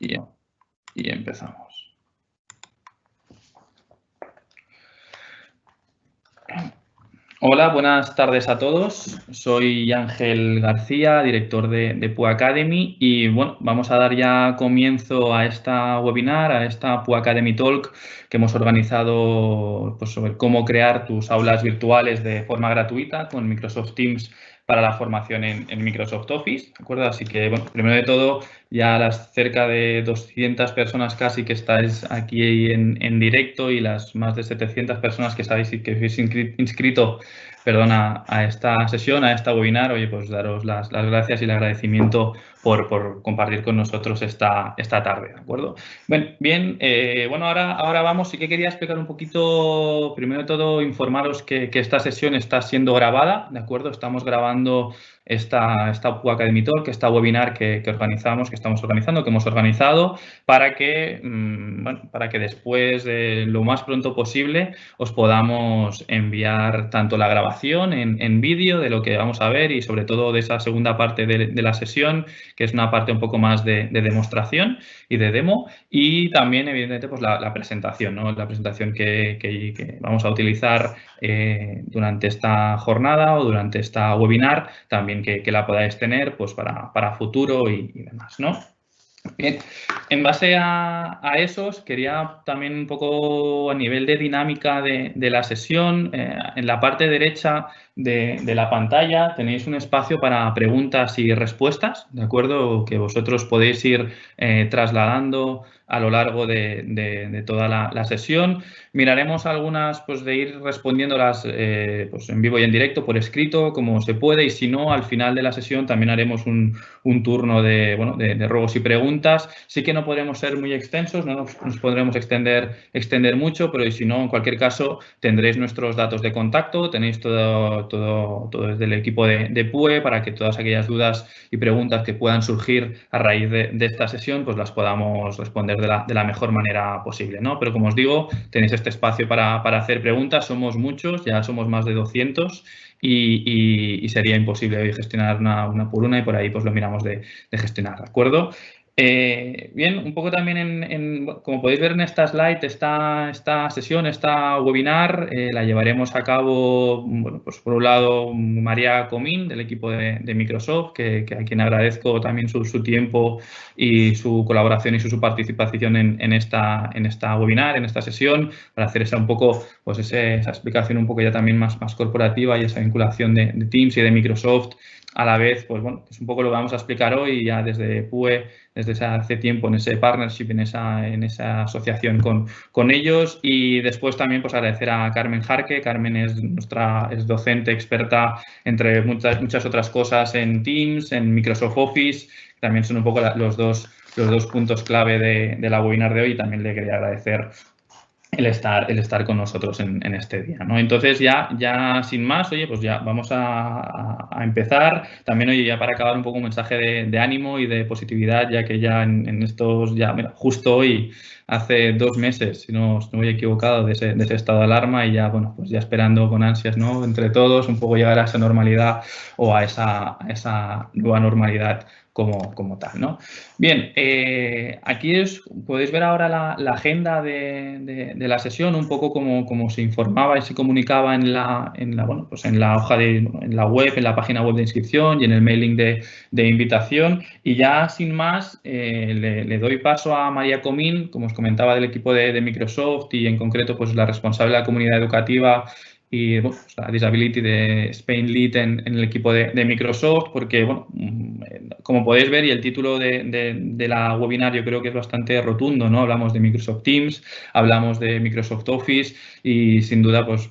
Y empezamos. Hola, buenas tardes a todos. Soy Ángel García, director de PUE Academy y bueno, vamos a dar ya comienzo a esta webinar, a esta PUE Academy Talk que hemos organizado pues, sobre cómo crear tus aulas virtuales de forma gratuita con Microsoft Teams para la formación en Microsoft Office, ¿de acuerdo? Así que, bueno, primero de todo, ya las cerca de 200 personas casi que estáis aquí en directo y las más de 700 personas que sabéis que habéis inscrito a esta sesión, a esta webinar, oye, pues daros las gracias y el agradecimiento por compartir con nosotros esta tarde, ¿de acuerdo? Bien, bueno, ahora vamos, sí que quería explicar un poquito, primero de todo, informaros que esta sesión está siendo grabada, ¿de acuerdo? Estamos grabando esta PUE Academy Talk, esta webinar que organizamos, que estamos organizando, que hemos organizado, para que, bueno, para que después, lo más pronto posible, os podamos enviar tanto la grabación en vídeo de lo que vamos a ver y sobre todo de esa segunda parte de la sesión, que es una parte un poco más de demostración y de demo, y también, evidentemente, pues la presentación, ¿no? La presentación que vamos a utilizar durante esta jornada o durante esta webinar, también que la podáis tener pues para futuro y demás, ¿no? Bien, en base a eso, quería también un poco a nivel de dinámica de la sesión, en la parte derecha de la pantalla tenéis un espacio para preguntas y respuestas, ¿de acuerdo? Que vosotros podéis ir trasladando a lo largo de toda la sesión. Miraremos algunas pues, de ir respondiéndolas pues, en vivo y en directo, por escrito, como se puede, y si no, al final de la sesión también haremos un turno de ruegos y preguntas. Sí que no podremos ser muy extensos, no nos podremos extender mucho, pero si no, en cualquier caso, tendréis nuestros datos de contacto, tenéis todo desde el equipo de PUE para que todas aquellas dudas y preguntas que puedan surgir a raíz de esta sesión, pues las podamos responder de la mejor manera posible, ¿no? Pero como os digo, tenéis este espacio para hacer preguntas, somos muchos, ya somos más de 200 y sería imposible hoy gestionar una por una y por ahí pues lo miramos de gestionar, ¿de acuerdo? Bien, un poco también como podéis ver en esta slide, esta sesión, esta webinar, la llevaremos a cabo, bueno, pues por un lado María Comín del equipo de Microsoft, que a quien agradezco también su tiempo y su colaboración y su participación en esta webinar, en esta sesión, para hacer esa un poco, pues esa explicación un poco ya también más corporativa y esa vinculación de Teams y de Microsoft. A la vez, pues bueno, es un poco lo que vamos a explicar hoy ya desde PUE, desde hace tiempo en ese partnership, en esa asociación con ellos. Y después también pues agradecer a Carmen Jarque. Carmen es docente experta, entre muchas otras cosas, en Teams, en Microsoft Office. También son un poco los dos puntos clave de la webinar de hoy y también le quería agradecer el estar con nosotros en este día, ¿no? Entonces, ya sin más, oye, pues ya vamos a empezar. También, oye, ya para acabar un poco un mensaje de ánimo y de positividad, ya que ya en estos, ya, mira, justo hoy, hace 2 meses, si no me he equivocado, de ese estado de alarma y ya, bueno, pues ya esperando con ansias, ¿no? Entre todos, un poco llegar a esa normalidad o a esa nueva normalidad como tal, ¿no? Bien, aquí podéis ver ahora la agenda de la sesión, un poco como se informaba y se comunicaba en la hoja en la web, en la página web de inscripción y en el mailing de invitación. Y ya sin más, le doy paso a María Comín, como os comentaba, del equipo de Microsoft y en concreto pues la responsable de la comunidad educativa y bueno, pues la Disability de Spain Lead en el equipo de Microsoft, porque, bueno, como podéis ver, y el título de la webinar yo creo que es bastante rotundo, ¿no? Hablamos de Microsoft Teams, hablamos de Microsoft Office y, sin duda, pues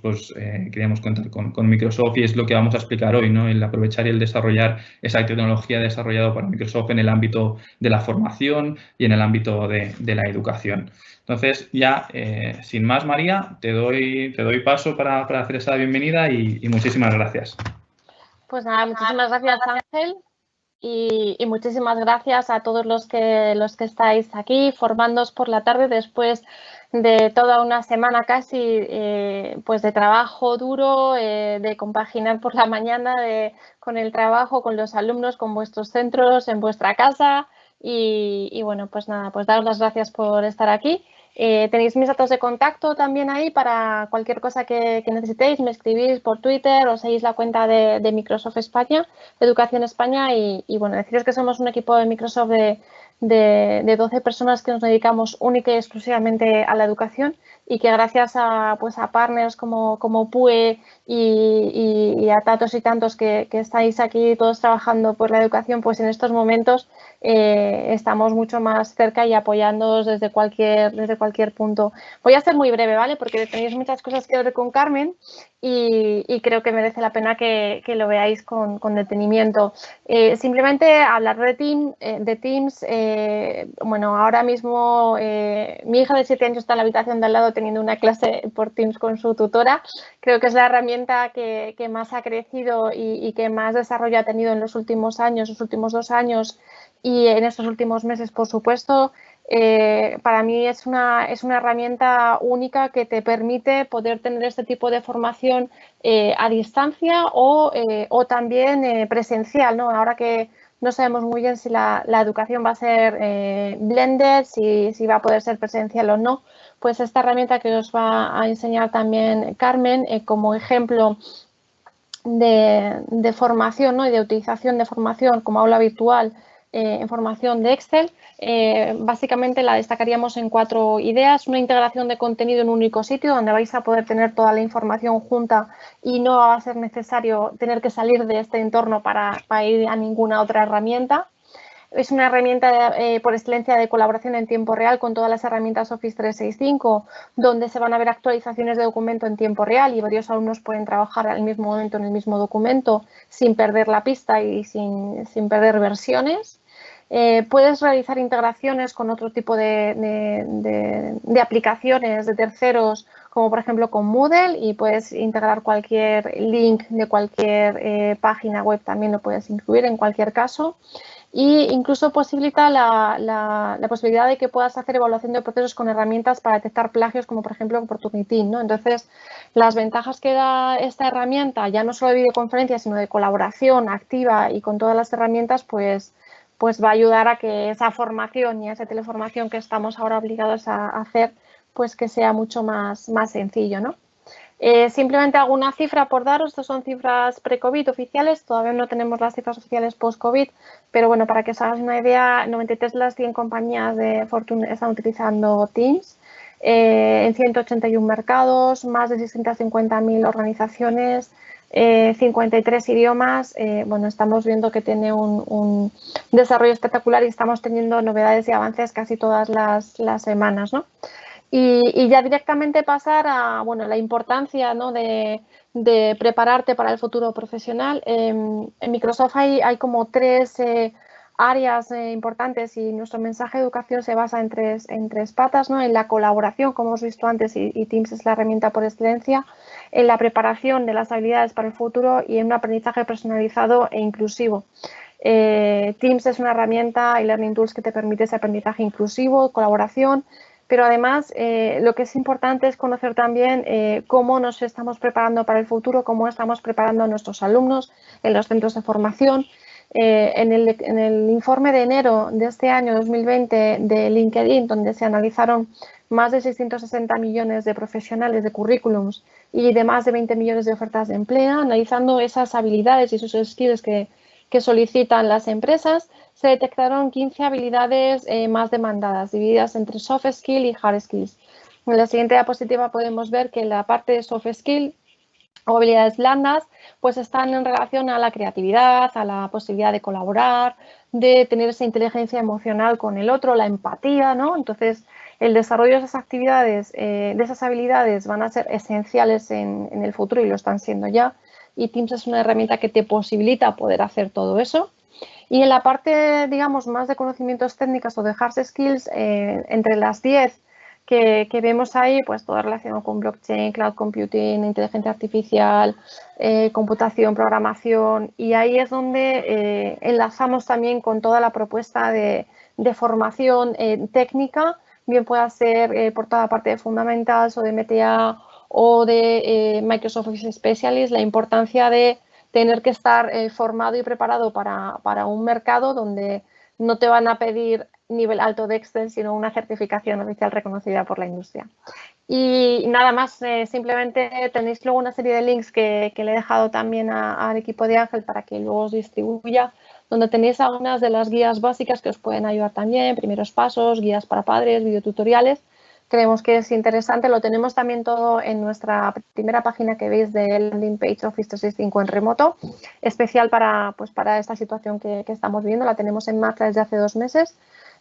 queríamos contar con Microsoft y es lo que vamos a explicar hoy, ¿no? El aprovechar y el desarrollar esa tecnología desarrollada para Microsoft en el ámbito de la formación y en el ámbito de la educación. Entonces, ya, sin más, María, te doy paso para hacer esa bienvenida y muchísimas gracias. Pues nada, muchísimas gracias, Ángel, y muchísimas gracias a todos los que estáis aquí formándoos por la tarde después de toda una semana casi pues de trabajo duro, de compaginar por la mañana con el trabajo, con los alumnos, con vuestros centros, en vuestra casa. Y bueno, pues nada, pues daros las gracias por estar aquí. Tenéis mis datos de contacto también ahí para cualquier cosa que necesitéis. Me escribís por Twitter o seguís la cuenta de Microsoft España, de Educación España. Y bueno, deciros que somos un equipo de Microsoft de 12 personas que nos dedicamos única y exclusivamente a la educación y que gracias a partners como PUE y a tantos y tantos que estáis aquí todos trabajando por la educación, pues en estos momentos estamos mucho más cerca y apoyándoos desde cualquier punto. Voy a ser muy breve, ¿vale? Porque tenéis muchas cosas que ver con Carmen y creo que merece la pena que lo veáis con detenimiento. Simplemente hablar de Teams. Bueno, ahora mismo mi hija de 7 años está en la habitación de al lado teniendo una clase por Teams con su tutora. Creo que es la herramienta que más ha crecido y que más desarrollo ha tenido en los últimos años, los últimos 2 años y en estos últimos meses, por supuesto. Para mí es una herramienta única que te permite poder tener este tipo de formación a distancia o también presencial, ¿no? Ahora que no sabemos muy bien si la educación va a ser blended, si va a poder ser presencial o no, pues esta herramienta que os va a enseñar también Carmen como ejemplo de formación, ¿no? Y de utilización de formación como aula virtual en formación de Excel, básicamente la destacaríamos en 4 ideas. Una integración de contenido en un único sitio donde vais a poder tener toda la información junta y no va a ser necesario tener que salir de este entorno para ir a ninguna otra herramienta. Es una herramienta por excelencia de colaboración en tiempo real con todas las herramientas Office 365, donde se van a ver actualizaciones de documento en tiempo real y varios alumnos pueden trabajar al mismo momento en el mismo documento sin perder la pista y sin perder versiones. Puedes realizar integraciones con otro tipo de aplicaciones de terceros, como por ejemplo con Moodle, y puedes integrar cualquier link de cualquier página web, también lo puedes incluir en cualquier caso. Y incluso posibilita la posibilidad de que puedas hacer evaluación de procesos con herramientas para detectar plagios, como por ejemplo Opportunity, ¿no? Entonces, las ventajas que da esta herramienta, ya no solo de videoconferencia, sino de colaboración activa y con todas las herramientas, pues va a ayudar a que esa formación y esa teleformación que estamos ahora obligados a hacer, pues que sea mucho más sencillo, ¿no? Simplemente alguna cifra por daros, estas son cifras pre-COVID oficiales, todavía no tenemos las cifras oficiales post-COVID, pero bueno, para que os hagáis una idea, 93 de las 100 compañías de Fortune están utilizando Teams, en 181 mercados, más de 650.000 organizaciones, 53 idiomas. Bueno, estamos viendo que tiene un desarrollo espectacular y estamos teniendo novedades y avances casi todas las semanas, ¿no? Y ya directamente pasar a la importancia, ¿no? de prepararte para el futuro profesional. En Microsoft hay como 3 áreas importantes y nuestro mensaje de educación se basa en tres patas, ¿no? En la colaboración, como hemos visto antes, y Teams es la herramienta por excelencia, en la preparación de las habilidades para el futuro y en un aprendizaje personalizado e inclusivo. Teams es una herramienta y Learning Tools que te permite ese aprendizaje inclusivo, colaboración, pero además lo que es importante es conocer también cómo nos estamos preparando para el futuro, cómo estamos preparando a nuestros alumnos en los centros de formación. En el informe de enero de este año 2020 de LinkedIn, donde se analizaron más de 660 millones de profesionales de currículums y de más de 20 millones de ofertas de empleo, analizando esas habilidades y esos skills que solicitan las empresas, se detectaron 15 habilidades más demandadas, divididas entre soft skill y hard skills. En la siguiente diapositiva podemos ver que la parte de soft skill o habilidades blandas pues están en relación a la creatividad, a la posibilidad de colaborar, de tener esa inteligencia emocional con el otro, la empatía, ¿no? Entonces, el desarrollo de esas actividades, de esas habilidades van a ser esenciales en el futuro y lo están siendo ya. Y Teams es una herramienta que te posibilita poder hacer todo eso. Y en la parte, digamos, más de conocimientos técnicos o de hard skills, entre las 10 que vemos ahí, pues todo relacionado con blockchain, cloud computing, inteligencia artificial, computación, programación, y ahí es donde enlazamos también con toda la propuesta de formación técnica, bien pueda ser por toda la parte de fundamentals o de MTA o de Microsoft Office Specialist, la importancia de tener que estar formado y preparado para un mercado donde no te van a pedir nivel alto de Excel, sino una certificación oficial reconocida por la industria. Y nada más, simplemente tenéis luego una serie de links que le he dejado también al equipo de Ángel para que luego os distribuya, donde tenéis algunas de las guías básicas que os pueden ayudar también, primeros pasos, guías para padres, videotutoriales. Creemos que es interesante, lo tenemos también todo en nuestra primera página que veis de landing page Office 365 en remoto, especial para esta situación que estamos viviendo, la tenemos en marcha desde hace 2 meses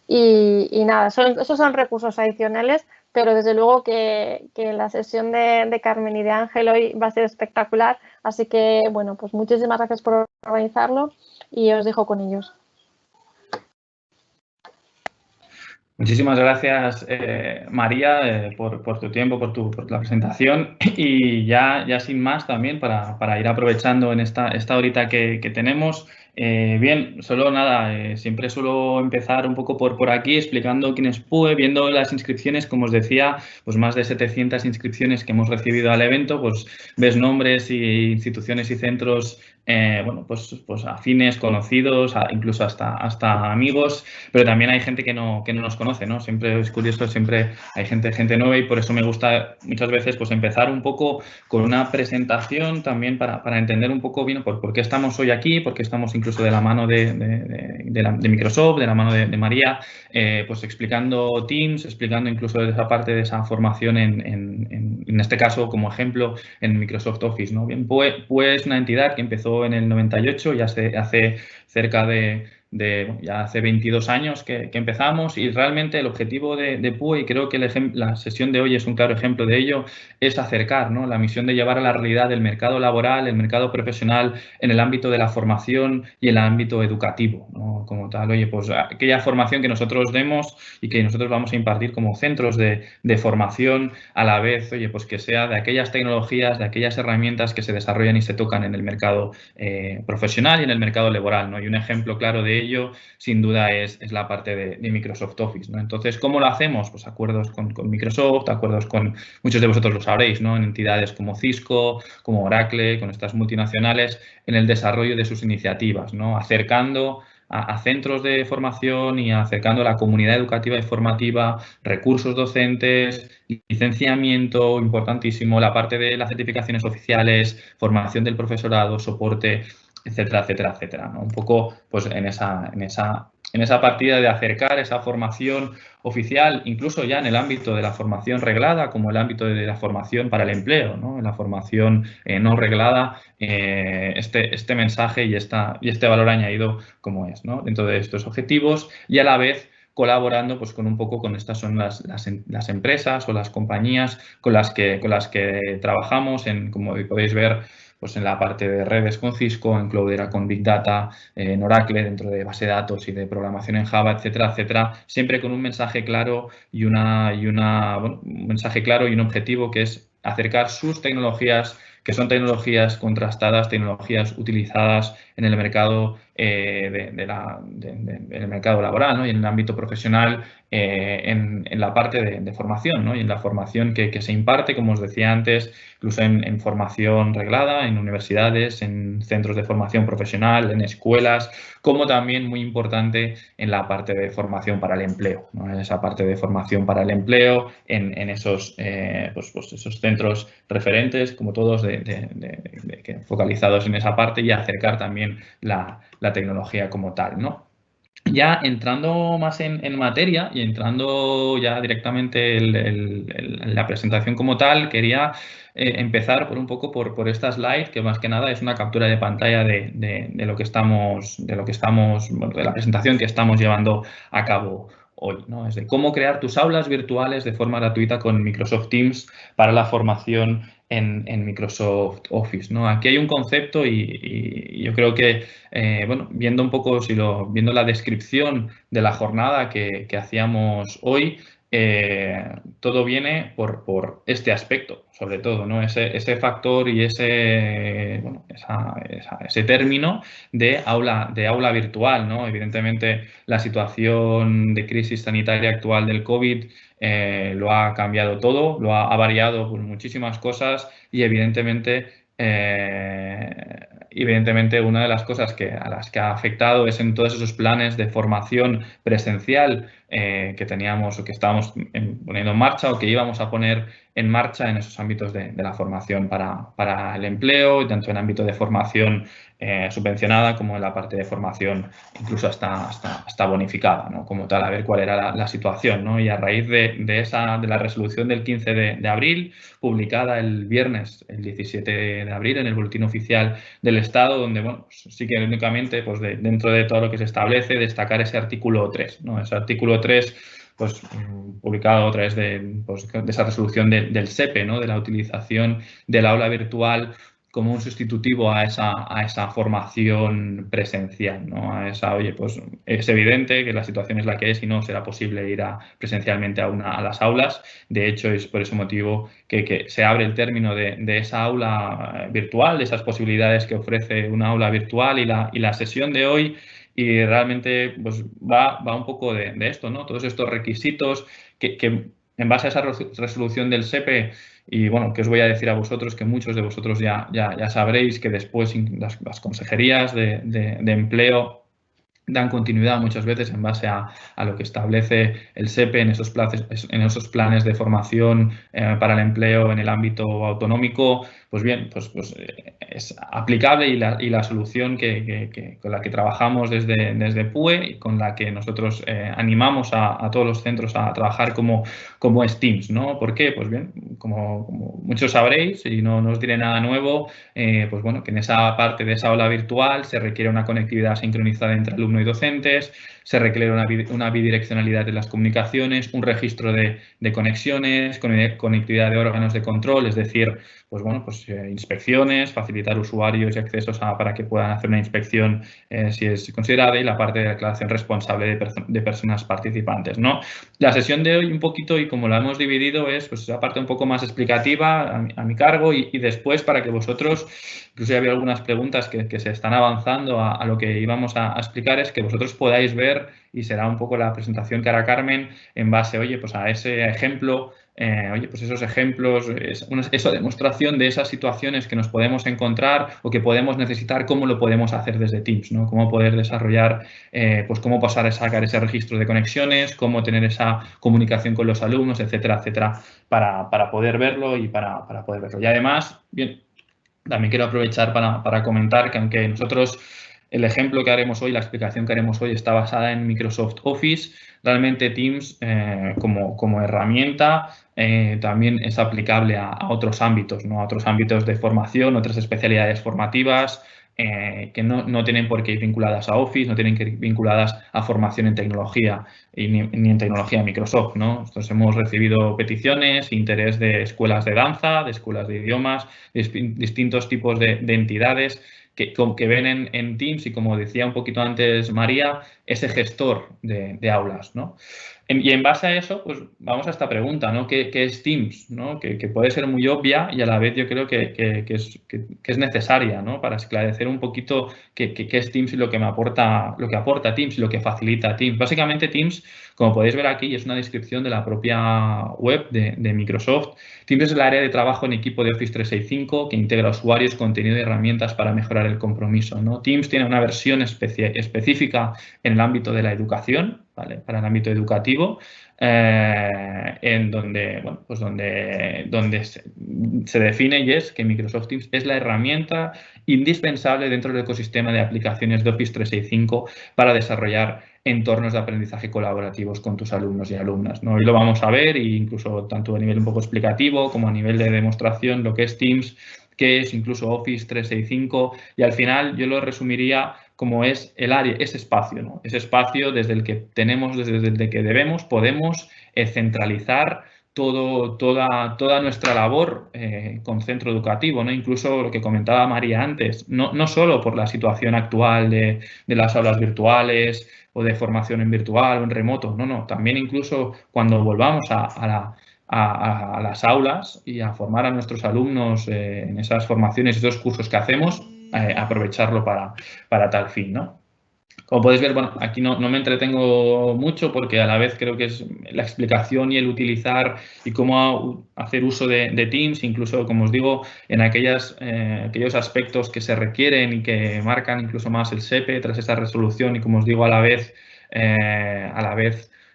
y nada, esos son recursos adicionales, pero desde luego que la sesión de Carmen y de Ángel hoy va a ser espectacular, así que bueno, pues muchísimas gracias por organizarlo y os dejo con ellos. Muchísimas gracias, María, por tu tiempo, por la presentación y ya sin más también para ir aprovechando en esta horita que tenemos. Bien, solo nada, siempre suelo empezar un poco por aquí explicando quién es PUE, viendo las inscripciones, como os decía, pues más de 700 inscripciones que hemos recibido al evento, pues ves nombres y instituciones y centros bueno, pues afines, conocidos, incluso hasta amigos, pero también hay gente que no nos conoce, ¿no? Siempre es curioso, siempre hay gente nueva y por eso me gusta muchas veces pues empezar un poco con una presentación también para entender un poco bien por qué estamos hoy aquí, por qué estamos incluso de la mano de Microsoft, de la mano de María, pues explicando Teams, explicando incluso esa parte de esa formación en este caso como ejemplo en Microsoft Office, ¿no? Bien, PUE es una entidad que empezó en el 98, ya hace cerca ya hace 22 años que empezamos y realmente el objetivo de PUE, y creo que la sesión de hoy es un claro ejemplo de ello, es acercar, ¿no? La misión de llevar a la realidad el mercado laboral, el mercado profesional en el ámbito de la formación y en el ámbito educativo, ¿no? Como tal, oye, pues aquella formación que nosotros demos y que nosotros vamos a impartir como centros de formación a la vez, oye, pues que sea de aquellas tecnologías, de aquellas herramientas que se desarrollan y se tocan en el mercado profesional y en el mercado laboral, ¿no? Y un ejemplo claro de ello, sin duda, es la parte de Microsoft Office, ¿no? Entonces, ¿cómo lo hacemos? Pues acuerdos con Microsoft, acuerdos con, muchos de vosotros lo sabréis, ¿no? En entidades como Cisco, como Oracle, con estas multinacionales, en el desarrollo de sus iniciativas, ¿no? Acercando a centros de formación y acercando a la comunidad educativa y formativa, recursos docentes, licenciamiento, importantísimo, la parte de las certificaciones oficiales, formación del profesorado, soporte, etcétera, etcétera, etcétera, ¿no? Un poco pues en esa partida de acercar esa formación oficial, incluso ya en el ámbito de la formación reglada, como el ámbito de la formación para el empleo, ¿no? En la formación no reglada, este mensaje y este valor añadido como es, ¿no? Dentro de estos objetivos y a la vez colaborando pues con un poco con estas son las empresas o las compañías con las que trabajamos como podéis ver pues en la parte de redes con Cisco, en Cloudera con Big Data, en Oracle dentro de base de datos y de programación en Java, etcétera, etcétera, siempre con un mensaje claro y un mensaje claro y un objetivo que es acercar sus tecnologías, que son tecnologías contrastadas, tecnologías utilizadas en el mercado en el mercado laboral, ¿no? Y en el ámbito profesional, en la parte de formación, ¿no? Y en la formación que se imparte, como os decía antes, incluso en formación reglada, en universidades, en centros de formación profesional, en escuelas, como también muy importante en la parte de formación para el empleo, ¿no? En esa parte de formación para el empleo, en esos, esos centros referentes, como todos, focalizados en esa parte y acercar también la tecnología como tal, ¿no? Ya entrando más en materia y entrando ya directamente en la presentación como tal, quería empezar por un poco por esta slide, que más que nada es una captura de pantalla de lo que estamos, bueno, de la presentación que estamos llevando a cabo hoy, ¿no? Es de cómo crear tus aulas virtuales de forma gratuita con Microsoft Teams para la formación en Microsoft Office, ¿no? Aquí hay un concepto y yo creo que, bueno, viendo un poco, viendo la descripción de la jornada que hacíamos hoy, todo viene por este aspecto, sobre todo, ¿no? Ese factor y bueno, ese término de aula virtual, ¿no? Evidentemente, la situación de crisis sanitaria actual del COVID lo ha cambiado todo, ha variado por muchísimas cosas y evidentemente evidentemente, una de las cosas a las que ha afectado es en todos esos planes de formación presencial que teníamos o que estábamos poniendo en marcha o que íbamos a poner en marcha en esos ámbitos de la formación para el empleo, tanto en ámbito de formación subvencionada como en la parte de formación incluso hasta bonificada, ¿no? Como tal, a ver cuál era la situación, ¿no? Y a raíz de la resolución del 15 de abril, publicada el viernes, el 17 de abril, en el Boletín Oficial del Estado, donde, bueno, pues sí que únicamente, pues dentro de todo lo que se establece, destacar ese artículo 3, ¿no? Ese artículo 3, pues publicado a través de esa resolución del SEPE, ¿no? De la utilización del aula virtual como un sustitutivo a esa formación presencial, ¿no? Oye, pues es evidente que la situación es la que es y no será posible ir presencialmente a las aulas. De hecho, es por ese motivo que se abre el término de esa aula virtual, de esas posibilidades que ofrece una aula virtual y la sesión de hoy. Y realmente pues, va un poco de esto, ¿no? Todos estos requisitos que en base a esa resolución del SEPE, y bueno, que os voy a decir a vosotros, que muchos de vosotros ya sabréis que después las consejerías de empleo dan continuidad muchas veces en base a lo que establece el SEPE en esos planes de formación para el empleo en el ámbito autonómico. Pues bien, pues es aplicable y la solución con la que trabajamos desde PUE y con la que nosotros animamos a todos los centros a trabajar como es Teams, ¿no? ¿Por qué? Pues bien, como muchos sabréis y no os diré nada nuevo, pues bueno, que en esa parte de esa aula virtual se requiere una conectividad sincronizada entre alumno y docentes, se requiere una bidireccionalidad de las comunicaciones, un registro de conexiones, conectividad de órganos de control, es decir, pues bueno, pues inspecciones, facilitar usuarios y accesos para que puedan hacer una inspección si es considerada, y la parte de declaración responsable de personas participantes, ¿no? La sesión de hoy un poquito, y como la hemos dividido, es pues esa parte un poco más explicativa a mi cargo y después para que vosotros, incluso había algunas preguntas que se están avanzando a lo que íbamos a explicar, es que vosotros podáis ver, y será un poco la presentación que hará Carmen en base, oye, pues a ese ejemplo, oye, pues esos ejemplos, esa demostración de esas situaciones que nos podemos encontrar o que podemos necesitar, cómo lo podemos hacer desde Teams, ¿no? Cómo poder desarrollar, pues cómo pasar a sacar ese registro de conexiones, cómo tener esa comunicación con los alumnos, etcétera, etcétera, para poder verlo y para poder verlo. Y además, bien, también quiero aprovechar para comentar que aunque nosotros el ejemplo que haremos hoy, la explicación que haremos hoy está basada en Microsoft Office, realmente Teams como herramienta también es aplicable a otros ámbitos, ¿no? A otros ámbitos de formación, otras especialidades formativas que no tienen por qué ir vinculadas a Office, no tienen que ir vinculadas a formación en tecnología ni en tecnología Microsoft, ¿no? Entonces hemos recibido peticiones, interés de escuelas de danza, de escuelas de idiomas, distintos tipos de entidades que ven en Teams y, como decía un poquito antes María, ese gestor de aulas, ¿no? Y en base a eso, pues vamos a esta pregunta, ¿no? ¿Qué es Teams? ¿No? Que puede ser muy obvia y a la vez yo creo que es necesaria, ¿no? Para esclarecer un poquito qué es Teams y lo que aporta Teams y lo que facilita Teams. Básicamente Teams, como podéis ver aquí, es una descripción de la propia web de Microsoft. Teams es el área de trabajo en equipo de Office 365 que integra usuarios, contenido y herramientas para mejorar el compromiso, ¿no? Teams tiene una versión específica en el ámbito de la educación, ¿vale? Para el ámbito educativo, en donde, bueno, pues donde se define y es que Microsoft Teams es la herramienta indispensable dentro del ecosistema de aplicaciones de Office 365 para desarrollar entornos de aprendizaje colaborativos con tus alumnos y alumnas, ¿no? Y lo vamos a ver, e incluso tanto a nivel un poco explicativo como a nivel de demostración, lo que es Teams, qué es incluso Office 365, y al final yo lo resumiría como es el área, ese espacio, ¿no? Ese espacio desde el que podemos centralizar toda nuestra labor con centro educativo, ¿no? Incluso lo que comentaba María antes, no solo por la situación actual de las aulas virtuales o de formación en virtual o en remoto, no, también incluso cuando volvamos a las aulas y a formar a nuestros alumnos en esas formaciones y esos cursos que hacemos, aprovecharlo para tal fin, ¿no? Como podéis ver, bueno, aquí no me entretengo mucho porque a la vez creo que es la explicación y el utilizar y cómo hacer uso de Teams, incluso, como os digo, en aquellos aspectos que se requieren y que marcan incluso más el SEPE tras esa resolución y, como os digo, a la vez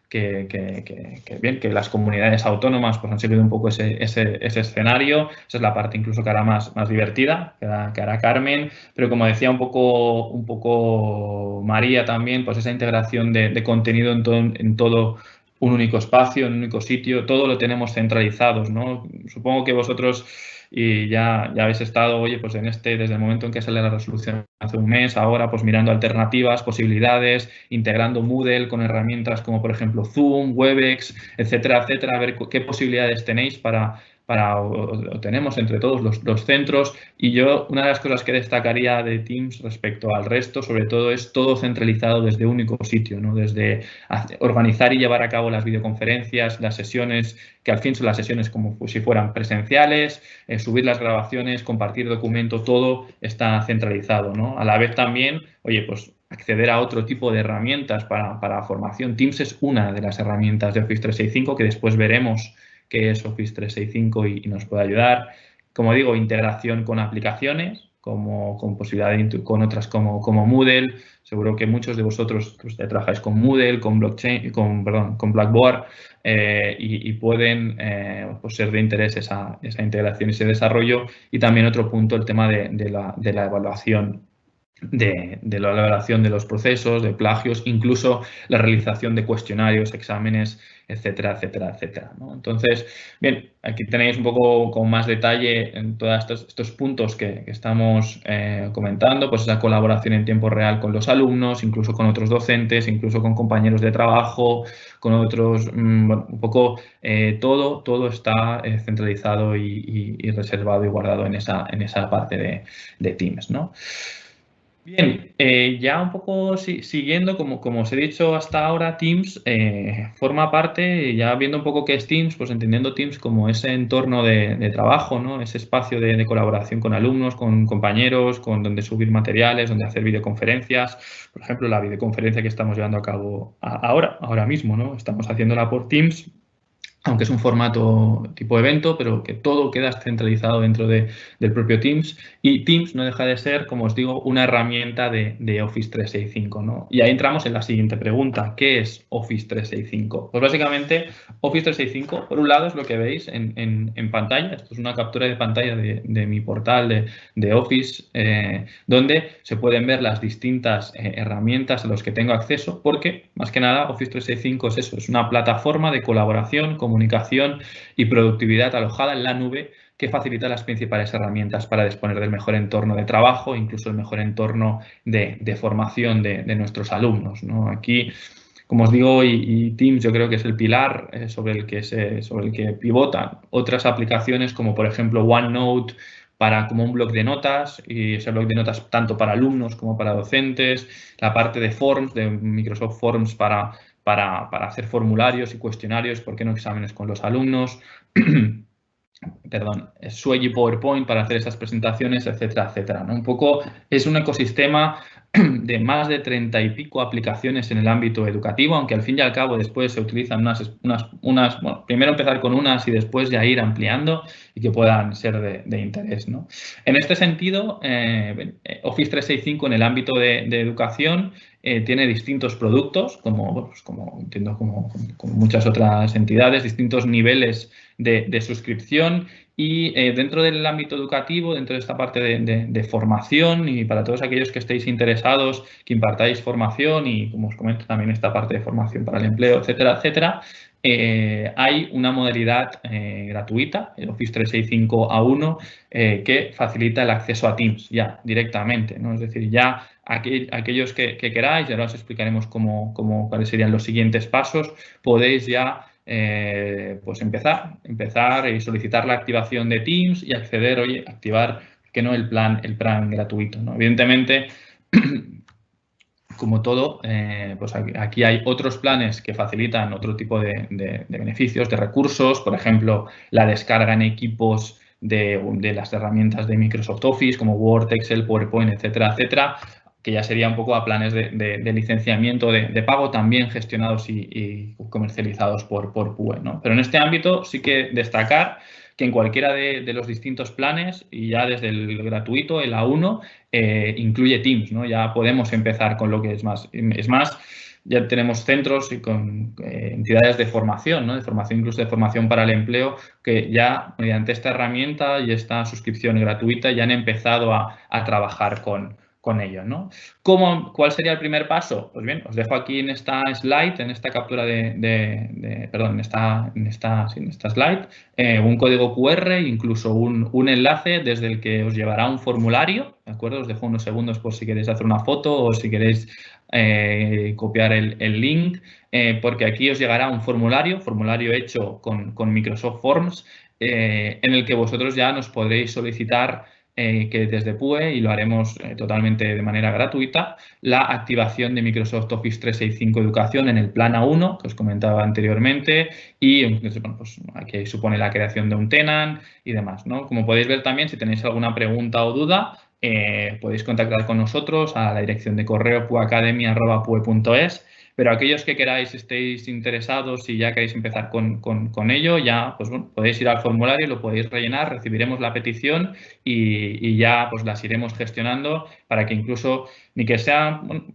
que las comunidades autónomas pues, han seguido un poco ese escenario. Esa es la parte incluso que hará más divertida, que hará Carmen. Pero como decía un poco María también, pues esa integración de contenido en todo un único espacio, en un único sitio, todo lo tenemos centralizados, ¿no? Supongo que vosotros y ya habéis estado, oye, pues desde el momento en que sale la resolución hace un mes, ahora pues mirando alternativas, posibilidades, integrando Moodle con herramientas como por ejemplo Zoom, Webex, etcétera, etcétera, a ver qué posibilidades tenéis o tenemos entre todos los centros. Y yo, una de las cosas que destacaría de Teams respecto al resto, sobre todo, es todo centralizado desde un único sitio, ¿no? Desde organizar y llevar a cabo las videoconferencias, las sesiones, que al fin son las sesiones como si fueran presenciales, subir las grabaciones, compartir documento, todo está centralizado, ¿no? A la vez también, oye, pues acceder a otro tipo de herramientas para formación. Teams es una de las herramientas de Office 365 que después veremos qué es Office 365 y nos puede ayudar. Como digo, integración con aplicaciones, con posibilidad con otras como Moodle. Seguro que muchos de vosotros trabajáis con Moodle, con Blackboard y pueden pues ser de interés esa integración y ese desarrollo. Y también otro punto, el tema de la evaluación. De la elaboración de los procesos, de plagios, incluso la realización de cuestionarios, exámenes, etcétera, etcétera, etcétera, ¿no? Entonces, bien, aquí tenéis un poco con más detalle en todos estos puntos que estamos comentando, pues esa colaboración en tiempo real con los alumnos, incluso con otros docentes, incluso con compañeros de trabajo, con otros, bueno, un poco todo está centralizado y reservado y guardado en esa parte de Teams, ¿no? Bien, ya un poco siguiendo, como os he dicho hasta ahora, Teams forma parte, ya viendo un poco qué es Teams, pues entendiendo Teams como ese entorno de trabajo, ¿no? Ese espacio de colaboración con alumnos, con compañeros, con donde subir materiales, donde hacer videoconferencias. Por ejemplo, la videoconferencia que estamos llevando a cabo ahora mismo, ¿no? Estamos haciéndola por Teams, aunque es un formato tipo evento, pero que todo queda centralizado dentro del propio Teams. Y Teams no deja de ser, como os digo, una herramienta de Office 365, ¿no? Y ahí entramos en la siguiente pregunta. ¿Qué es Office 365? Pues básicamente, Office 365, por un lado, es lo que veis en pantalla. Esto es una captura de pantalla de mi portal de Office, donde se pueden ver las distintas herramientas a las que tengo acceso, porque, más que nada, Office 365 es eso, es una plataforma de colaboración, comunicación y productividad alojada en la nube que facilita las principales herramientas para disponer del mejor entorno de trabajo, incluso el mejor entorno de formación de nuestros alumnos, ¿no? Aquí, como os digo, y Teams yo creo que es el pilar sobre el que pivotan otras aplicaciones como por ejemplo OneNote como un blog de notas, y ese blog de notas tanto para alumnos como para docentes, la parte de Forms, de Microsoft Forms para hacer formularios y cuestionarios, ¿por qué no exámenes con los alumnos? Perdón, Swaggy PowerPoint para hacer esas presentaciones, etcétera, etcétera, ¿no? Un poco es un ecosistema de más de 30 y pico aplicaciones en el ámbito educativo, aunque al fin y al cabo después se utilizan bueno, primero empezar con unas y después ya ir ampliando y que puedan ser de interés, ¿no? En este sentido, Office 365 en el ámbito de educación tiene distintos productos, como entiendo como muchas otras entidades, distintos niveles de suscripción. Y dentro del ámbito educativo, dentro de esta parte de formación, y para todos aquellos que estéis interesados, que impartáis formación y, como os comento, también esta parte de formación para el empleo, etcétera, etcétera, hay una modalidad gratuita, el Office 365 A1, que facilita el acceso a Teams ya directamente, ¿no? Es decir, ya aquellos que queráis, ya os explicaremos cuáles serían los siguientes pasos, podéis ya pues empezar y solicitar la activación de Teams y acceder, activar que no el plan gratuito, ¿no? Evidentemente, como todo, pues aquí hay otros planes que facilitan otro tipo de beneficios, de recursos, por ejemplo, la descarga en equipos de las herramientas de Microsoft Office como Word, Excel, PowerPoint, etcétera, etcétera. que ya sería un poco a planes de licenciamiento de pago también gestionados y comercializados por PUE, ¿no? Pero en este ámbito sí que destacar que en cualquiera de los distintos planes, y ya desde el gratuito, el A1, incluye Teams, ¿no? Ya podemos empezar con lo que es más. Es más, ya tenemos centros y con entidades de formación, ¿no? De formación, incluso de formación para el empleo, que ya mediante esta herramienta y esta suscripción gratuita ya han empezado a trabajar con ello, ¿no? ¿Cuál sería el primer paso? Pues bien, os dejo aquí en esta slide, en esta captura perdón, en esta slide, un código QR, incluso un enlace desde el que os llevará a un formulario, ¿de acuerdo? Os dejo unos segundos por si queréis hacer una foto o si queréis copiar el link, porque aquí os llegará un formulario hecho con Microsoft Forms, en el que vosotros ya nos podréis solicitar que desde PUE, y lo haremos totalmente de manera gratuita, la activación de Microsoft Office 365 Educación en el plan A1, que os comentaba anteriormente, y bueno, pues aquí supone la creación de un tenant y demás, ¿no? Como podéis ver también, si tenéis alguna pregunta o duda, podéis contactar con nosotros a la dirección de correo pueacademy@pue.es. Pero aquellos que queráis, estéis interesados y ya queréis empezar con ello, ya pues, bueno, podéis ir al formulario, lo podéis rellenar, recibiremos la petición y ya pues las iremos gestionando para que incluso, ni que sea bueno,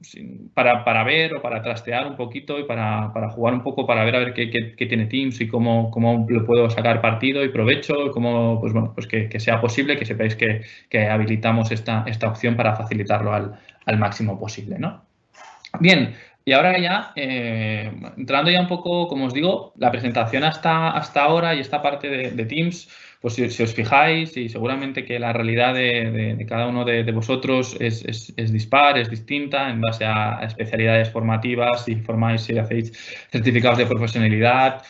para ver o para trastear un poquito y para jugar un poco, para ver a ver qué tiene Teams y cómo lo puedo sacar partido y provecho, y cómo pues, bueno, pues que sea posible, que sepáis que habilitamos esta opción para facilitarlo al máximo posible, ¿no? Bien, y ahora ya, entrando ya un poco, como os digo, la presentación hasta ahora y esta parte de Teams, pues si os fijáis, y seguramente que la realidad de cada uno de vosotros es dispar, es distinta en base a especialidades formativas, si formáis, si hacéis certificados de profesionalidad,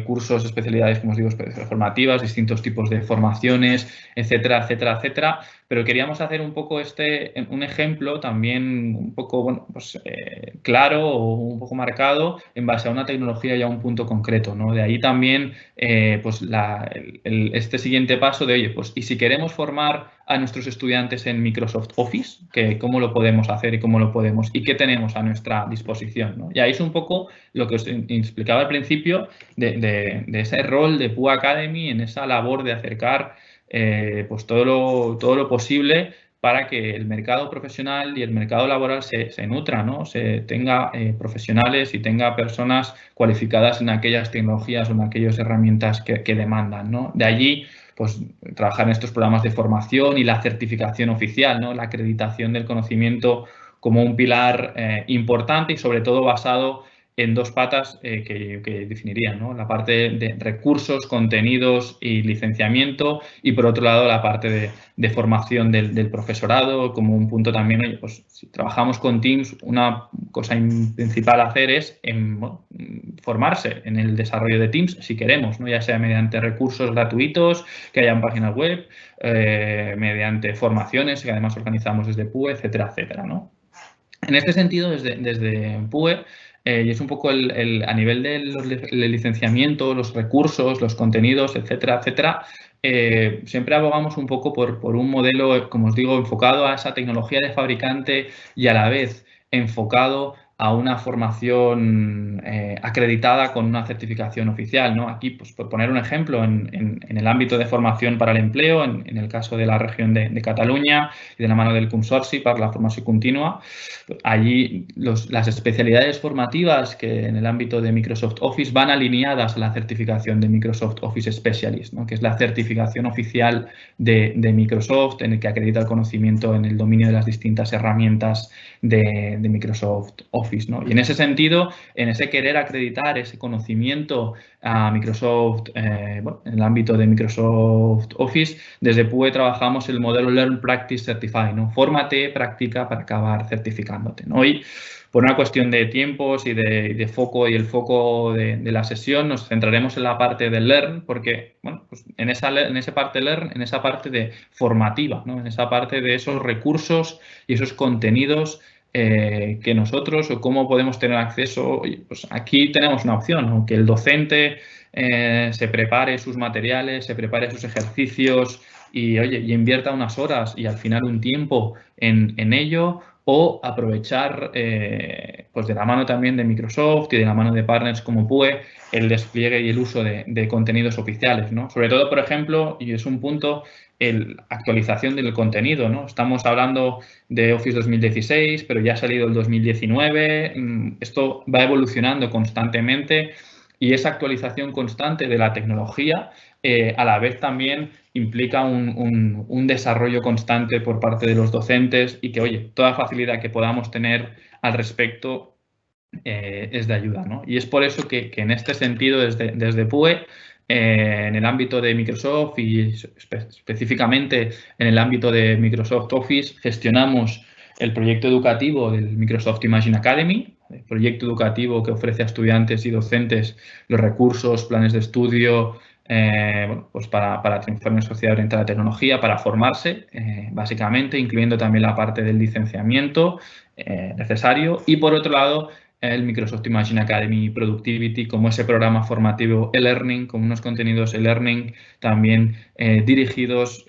cursos, especialidades, como os digo, formativas, distintos tipos de formaciones, etcétera, etcétera, etcétera. Pero queríamos hacer un poco un ejemplo también un poco, bueno, pues claro o un poco marcado en base a una tecnología y a un punto concreto, ¿no? De ahí también, pues este siguiente paso de, oye, pues, y si queremos formar a nuestros estudiantes en Microsoft Office, ¿cómo lo podemos hacer y cómo lo podemos y qué tenemos a nuestra disposición, ¿no? Y ahí es un poco lo que os explicaba al principio de ese rol de PUE Academy en esa labor de acercar pues todo lo posible para que el mercado profesional y el mercado laboral se nutra, ¿no? Se tenga profesionales y tenga personas cualificadas en aquellas tecnologías o en aquellas herramientas que demandan, ¿no? De allí, pues, trabajar en estos programas de formación y la certificación oficial, ¿no? La acreditación del conocimiento como un pilar importante y sobre todo basado en dos patas que definirían, ¿no? La parte de recursos, contenidos y licenciamiento, y por otro lado la parte de formación del profesorado como un punto también. Oye, pues si trabajamos con Teams, una cosa principal a hacer es bueno, formarse en el desarrollo de Teams si queremos, ¿no? Ya sea mediante recursos gratuitos que hayan páginas web, mediante formaciones que además organizamos desde PUE, etcétera, etcétera, ¿no? En este sentido, desde PUE, y es un poco a nivel del licenciamiento, los recursos, los contenidos, etcétera, etcétera, siempre abogamos un poco por un modelo, como os digo, enfocado a esa tecnología de fabricante y a la vez enfocado a una formación acreditada con una certificación oficial, ¿no? Aquí, pues, por poner un ejemplo, en el ámbito de formación para el empleo, en el caso de la región de Cataluña y de la mano del Consorci para la formación continua, allí las especialidades formativas que en el ámbito de Microsoft Office van alineadas a la certificación de Microsoft Office Specialist, ¿no? Que es la certificación oficial de Microsoft en el que acredita el conocimiento en el dominio de las distintas herramientas de Microsoft Office, ¿no? Y en ese sentido, en ese querer acreditar ese conocimiento a Microsoft, bueno, en el ámbito de Microsoft Office, desde PUE trabajamos el modelo Learn, Practice, Certify, ¿no? Fórmate, practica para acabar certificándote, ¿no? Y por una cuestión de tiempos y de foco, y el foco de la sesión, nos centraremos en la parte de Learn, porque, bueno, pues en esa parte de Learn, en esa parte de formativa, ¿no? En esa parte de esos recursos y esos contenidos que nosotros, o cómo podemos tener acceso. Pues aquí tenemos una opción, ¿no? Que el docente se prepare sus materiales, se prepare sus ejercicios y, oye, y invierta unas horas y al final un tiempo en ello, o aprovechar pues de la mano también de Microsoft y de la mano de partners como PUE el despliegue y el uso de contenidos oficiales, ¿no? Sobre todo, por ejemplo, y es un punto, la actualización del contenido, ¿no? Estamos hablando de Office 2016, pero ya ha salido el 2019. Esto va evolucionando constantemente y esa actualización constante de la tecnología a la vez también implica un desarrollo constante por parte de los docentes y que, oye, toda facilidad que podamos tener al respecto es de ayuda, ¿no? Y es por eso que en este sentido, desde PUE, en el ámbito de Microsoft y específicamente en el ámbito de Microsoft Office, gestionamos el proyecto educativo del Microsoft Imagine Academy, el proyecto educativo que ofrece a estudiantes y docentes los recursos, planes de estudio, bueno, pues para triunfar en una sociedad orientada a la tecnología, para formarse, básicamente, incluyendo también la parte del licenciamiento necesario. Y por otro lado, el Microsoft Imagine Academy Productivity como ese programa formativo e-learning, con unos contenidos e-learning también dirigidos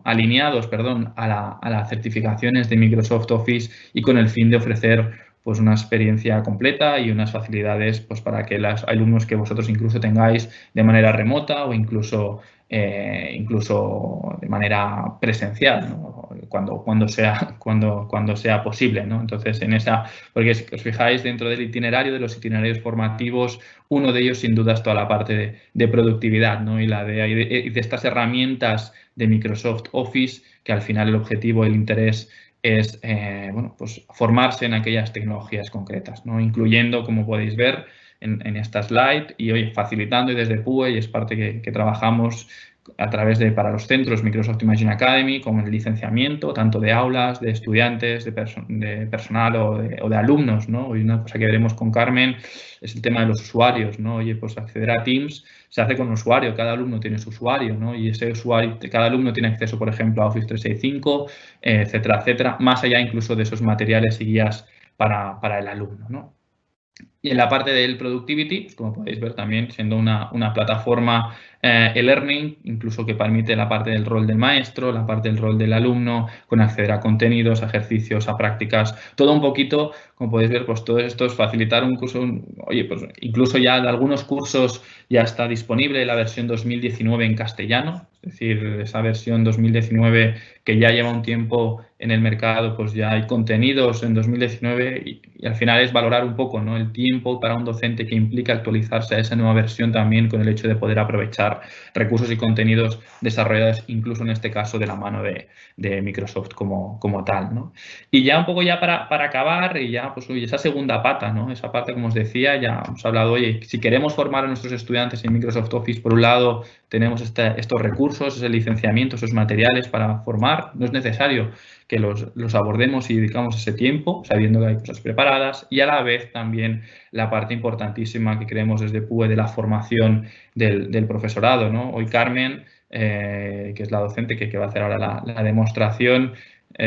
alineados a las certificaciones de Microsoft Office y con el fin de ofrecer pues una experiencia completa y unas facilidades pues para que los alumnos que vosotros incluso tengáis de manera remota o incluso de manera presencial, ¿no? cuando sea posible, ¿no? Entonces, porque si os fijáis dentro del itinerario, de los itinerarios formativos, uno de ellos sin duda es toda la parte de productividad, ¿no? Y de estas herramientas de Microsoft Office, que al final el objetivo, el interés es bueno, pues formarse en aquellas tecnologías concretas, ¿no? Incluyendo, como podéis ver en esta slide, y hoy facilitando y desde PUE, y es parte que trabajamos a través para los centros Microsoft Imagine Academy, como el licenciamiento, tanto de aulas, de estudiantes, de personal o de alumnos, ¿no? Y una cosa que veremos con Carmen es el tema de los usuarios, ¿no? Oye, pues acceder a Teams se hace con un usuario, cada alumno tiene su usuario, ¿no? Y ese usuario, cada alumno tiene acceso, por ejemplo, a Office 365, etcétera, etcétera, más allá incluso de esos materiales y guías para el alumno, ¿no? Y en la parte del Productivity, pues como podéis ver también, siendo una plataforma e-learning, incluso que permite la parte del rol del maestro, la parte del rol del alumno, con acceder a contenidos, a ejercicios, a prácticas, todo un poquito, como podéis ver, pues todo esto es facilitar un curso, oye, pues incluso ya de algunos cursos ya está disponible la versión 2019 en castellano, es decir, esa versión 2019 que ya lleva un tiempo en el mercado, pues ya hay contenidos en 2019 y al final es valorar un poco, ¿no? El tiempo para un docente que implica actualizarse a esa nueva versión también con el hecho de poder aprovechar recursos y contenidos desarrollados incluso en este caso de la mano de Microsoft como tal, ¿no? Y ya un poco ya para acabar y ya pues oye, esa segunda pata, ¿no? Esa parte, como os decía, ya hemos hablado, oye, si queremos formar a nuestros estudiantes en Microsoft Office, por un lado tenemos estos recursos, ese licenciamiento, esos materiales para formar, no es necesario que los abordemos y dedicamos ese tiempo sabiendo que hay cosas preparadas y a la vez también la parte importantísima que creemos desde PUE de la formación del profesorado, ¿no? Hoy Carmen, que es la docente que va a hacer ahora la demostración,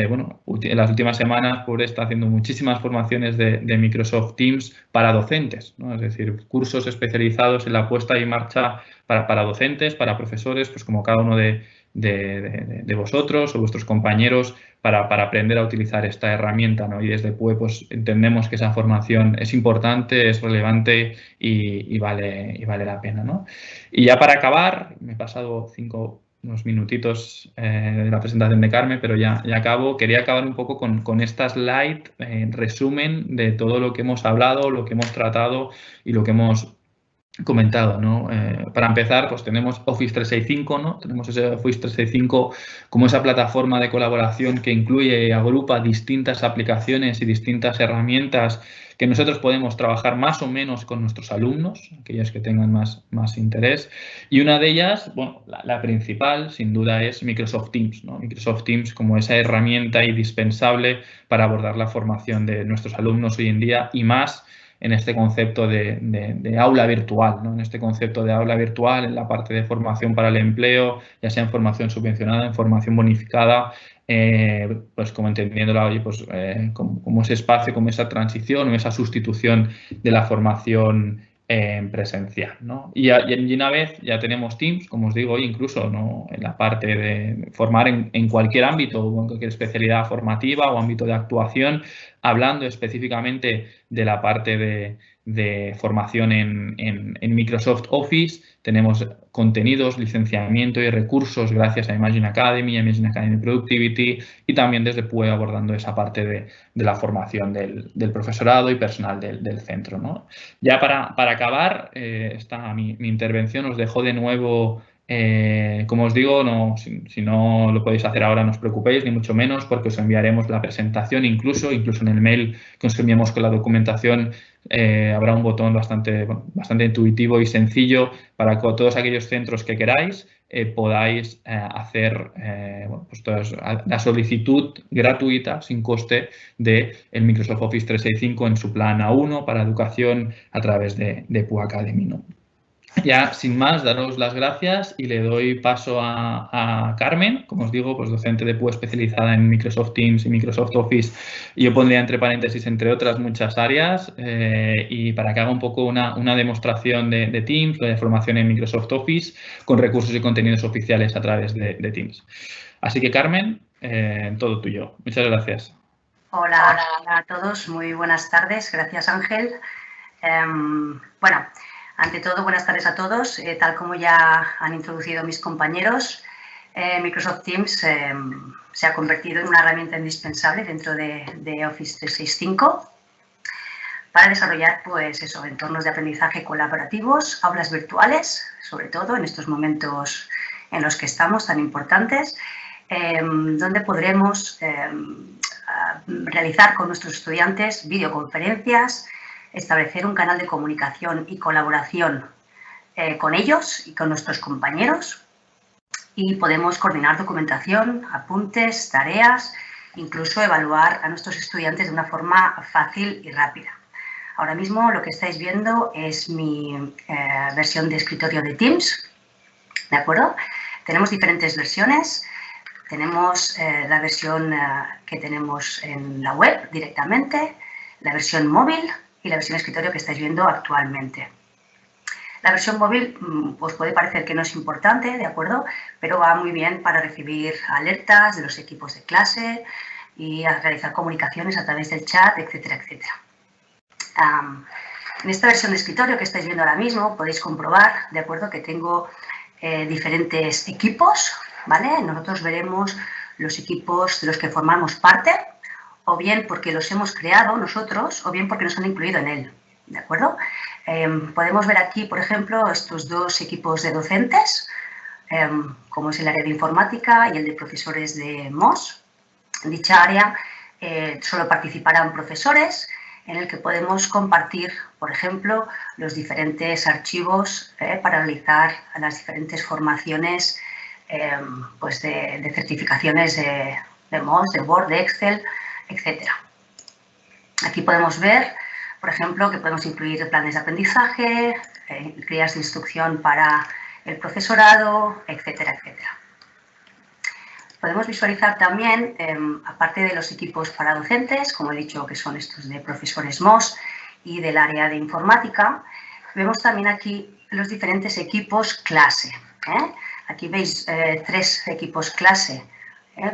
bueno, en las últimas semanas PUE está haciendo muchísimas formaciones de Microsoft Teams para docentes, ¿no? Es decir, cursos especializados en la puesta en marcha para docentes, para profesores, pues como cada uno de vosotros o vuestros compañeros para aprender a utilizar esta herramienta, ¿no? Y desde PUE pues entendemos que esa formación es importante, es relevante y vale la pena, ¿no? Y ya para acabar, me he pasado unos minutitos de la presentación de Carmen, pero ya acabo. Quería acabar un poco con esta slide, resumen de todo lo que hemos hablado, lo que hemos tratado y lo que hemos comentado, ¿no? Para empezar, pues tenemos Office 365, ¿no? Tenemos ese Office 365 como esa plataforma de colaboración que incluye y agrupa distintas aplicaciones y distintas herramientas que nosotros podemos trabajar más o menos con nuestros alumnos, aquellas que tengan más interés. Y una de ellas, bueno, la principal, sin duda, es Microsoft Teams, ¿no? Microsoft Teams como esa herramienta indispensable para abordar la formación de nuestros alumnos hoy en día y más en este concepto de aula virtual, ¿no? En este concepto de aula virtual, en la parte de formación para el empleo, ya sea en formación subvencionada, en formación bonificada, pues como entendiéndola, oye, pues como ese espacio, como esa transición o esa sustitución de la formación presencial, ¿no? Y una vez ya tenemos Teams, como os digo, incluso ¿no? en la parte de formar en cualquier ámbito, o en cualquier especialidad formativa o ámbito de actuación, hablando específicamente de la parte de formación en Microsoft Office. Tenemos contenidos, licenciamiento y recursos gracias a Imagine Academy, Imagine Academy Productivity, y también desde PUE abordando esa parte de la formación del profesorado y personal del centro, ¿no? Ya para acabar mi intervención, os dejo de nuevo, como os digo, si no lo podéis hacer ahora no os preocupéis, ni mucho menos, porque os enviaremos la presentación incluso en el mail que os enviamos con la documentación. Habrá un botón bastante intuitivo y sencillo para que todos aquellos centros que queráis podáis hacer la solicitud gratuita, sin coste, del Microsoft Office 365 en su plan A1 para educación a través de PUE Academy, ¿no? Ya, sin más, daros las gracias y le doy paso a Carmen, como os digo, pues docente de PUE especializada en Microsoft Teams y Microsoft Office, y yo pondría entre paréntesis, entre otras muchas áreas, y para que haga un poco una demostración de Teams, de formación en Microsoft Office, con recursos y contenidos oficiales a través de Teams. Así que, Carmen, todo tuyo. Muchas gracias. Hola a todos, muy buenas tardes. Gracias, Ángel. Bueno, ante todo, buenas tardes a todos. Tal como ya han introducido mis compañeros, Microsoft Teams se ha convertido en una herramienta indispensable dentro de Office 365 para desarrollar pues entornos de aprendizaje colaborativos, aulas virtuales, sobre todo en estos momentos en los que estamos tan importantes, donde podremos realizar con nuestros estudiantes videoconferencias, establecer un canal de comunicación y colaboración con ellos y con nuestros compañeros, y podemos coordinar documentación, apuntes, tareas, incluso evaluar a nuestros estudiantes de una forma fácil y rápida. Ahora mismo lo que estáis viendo es mi versión de escritorio de Teams, ¿de acuerdo? Tenemos diferentes versiones. Tenemos la versión que tenemos en la web directamente, la versión móvil y la versión escritorio que estáis viendo actualmente. La versión móvil os puede parecer que no es importante, ¿de acuerdo? Pero va muy bien para recibir alertas de los equipos de clase y a realizar comunicaciones a través del chat, etcétera, etcétera. En esta versión de escritorio que estáis viendo ahora mismo podéis comprobar, ¿de acuerdo?, que tengo diferentes equipos, ¿vale? Nosotros veremos los equipos de los que formamos parte, o bien porque los hemos creado nosotros, o bien porque nos han incluido en él, ¿de acuerdo? Podemos ver aquí, por ejemplo, estos dos equipos de docentes, como es el área de informática y el de profesores de MOS. En dicha área solo participarán profesores, en el que podemos compartir, por ejemplo, los diferentes archivos para realizar las diferentes formaciones pues de certificaciones de MOS, de Word, de Excel, etc. Aquí podemos ver, por ejemplo, que podemos incluir planes de aprendizaje, guías de instrucción para el profesorado, etcétera, etcétera. Podemos visualizar también, aparte de los equipos para docentes, como he dicho que son estos de profesores MOS y del área de informática, vemos también aquí los diferentes equipos clase. Aquí veis 3 equipos clase,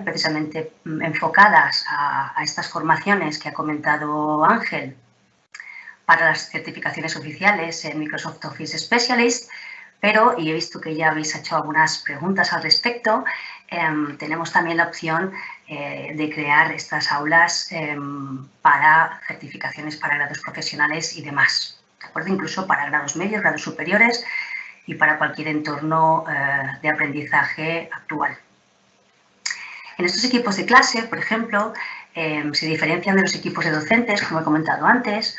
precisamente enfocadas a estas formaciones que ha comentado Ángel para las certificaciones oficiales en Microsoft Office Specialist, pero, y he visto que ya habéis hecho algunas preguntas al respecto, tenemos también la opción de crear estas aulas para certificaciones para grados profesionales y demás, ¿de acuerdo? Incluso para grados medios, grados superiores y para cualquier entorno de aprendizaje actual. En estos equipos de clase, por ejemplo, se diferencian de los equipos de docentes, como he comentado antes,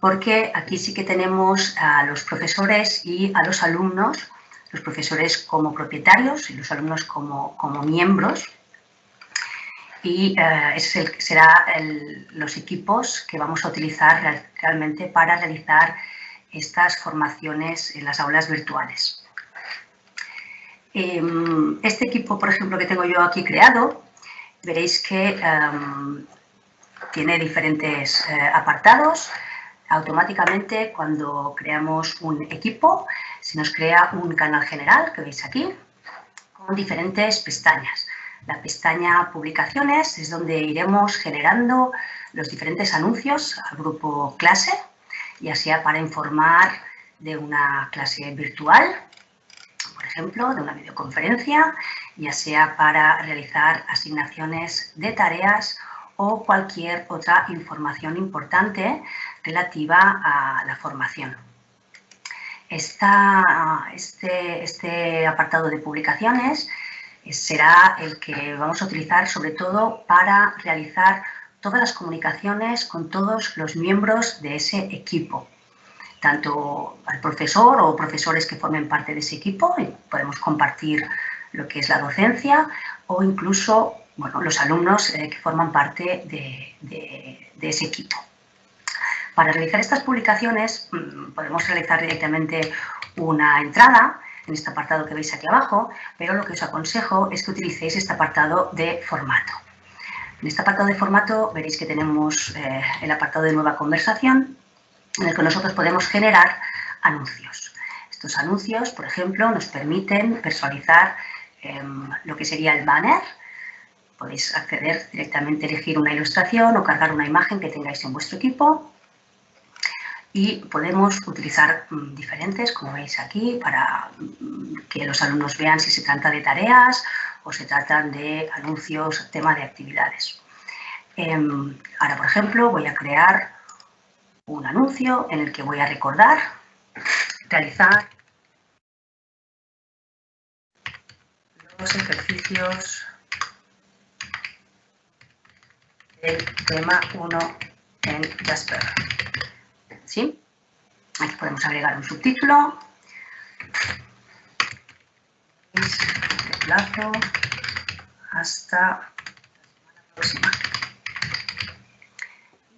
porque aquí sí que tenemos a los profesores y a los alumnos, los profesores como propietarios y los alumnos como miembros. Y esos serán los equipos que vamos a utilizar realmente para realizar estas formaciones en las aulas virtuales. Este equipo, por ejemplo, que tengo yo aquí creado, veréis que tiene diferentes apartados. Automáticamente, cuando creamos un equipo, se nos crea un canal general, que veis aquí, con diferentes pestañas. La pestaña Publicaciones es donde iremos generando los diferentes anuncios al grupo clase, ya sea para informar de una clase virtual, por ejemplo, de una videoconferencia, ya sea para realizar asignaciones de tareas o cualquier otra información importante relativa a la formación. Este apartado de publicaciones será el que vamos a utilizar sobre todo para realizar todas las comunicaciones con todos los miembros de ese equipo, tanto al profesor o profesores que formen parte de ese equipo, y podemos compartir lo que es la docencia, o incluso los alumnos que forman parte de ese equipo. Para realizar estas publicaciones podemos realizar directamente una entrada en este apartado que veis aquí abajo, pero lo que os aconsejo es que utilicéis este apartado de formato. En este apartado de formato veréis que tenemos el apartado de nueva conversación, en el que nosotros podemos generar anuncios. Estos anuncios, por ejemplo, nos permiten personalizar lo que sería el banner. Podéis acceder directamente, elegir una ilustración o cargar una imagen que tengáis en vuestro equipo. Y podemos utilizar diferentes, como veis aquí, para que los alumnos vean si se trata de tareas o se tratan de anuncios, tema de actividades. Ahora, por ejemplo, voy a crear un anuncio en el que voy a recordar realizar los ejercicios del tema 1 en Jasper. ¿Sí? Aquí podemos agregar un subtítulo. De plazo hasta la próxima.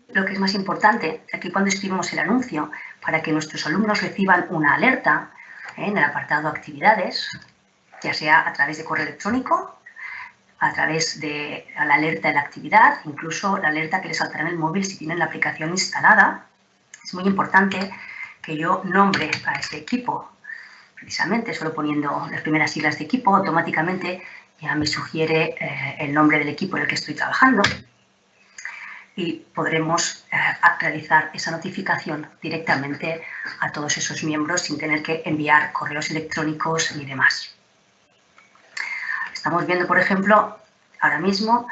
Lo que es más importante, aquí cuando escribimos el anuncio, para que nuestros alumnos reciban una alerta en el apartado actividades, ya sea a través de correo electrónico, a través de la alerta de la actividad, incluso la alerta que les saltará en el móvil si tienen la aplicación instalada. Es muy importante que yo nombre a este equipo, precisamente solo poniendo las primeras siglas de equipo, automáticamente ya me sugiere el nombre del equipo en el que estoy trabajando y podremos realizar esa notificación directamente a todos esos miembros sin tener que enviar correos electrónicos ni demás. Estamos viendo, por ejemplo, ahora mismo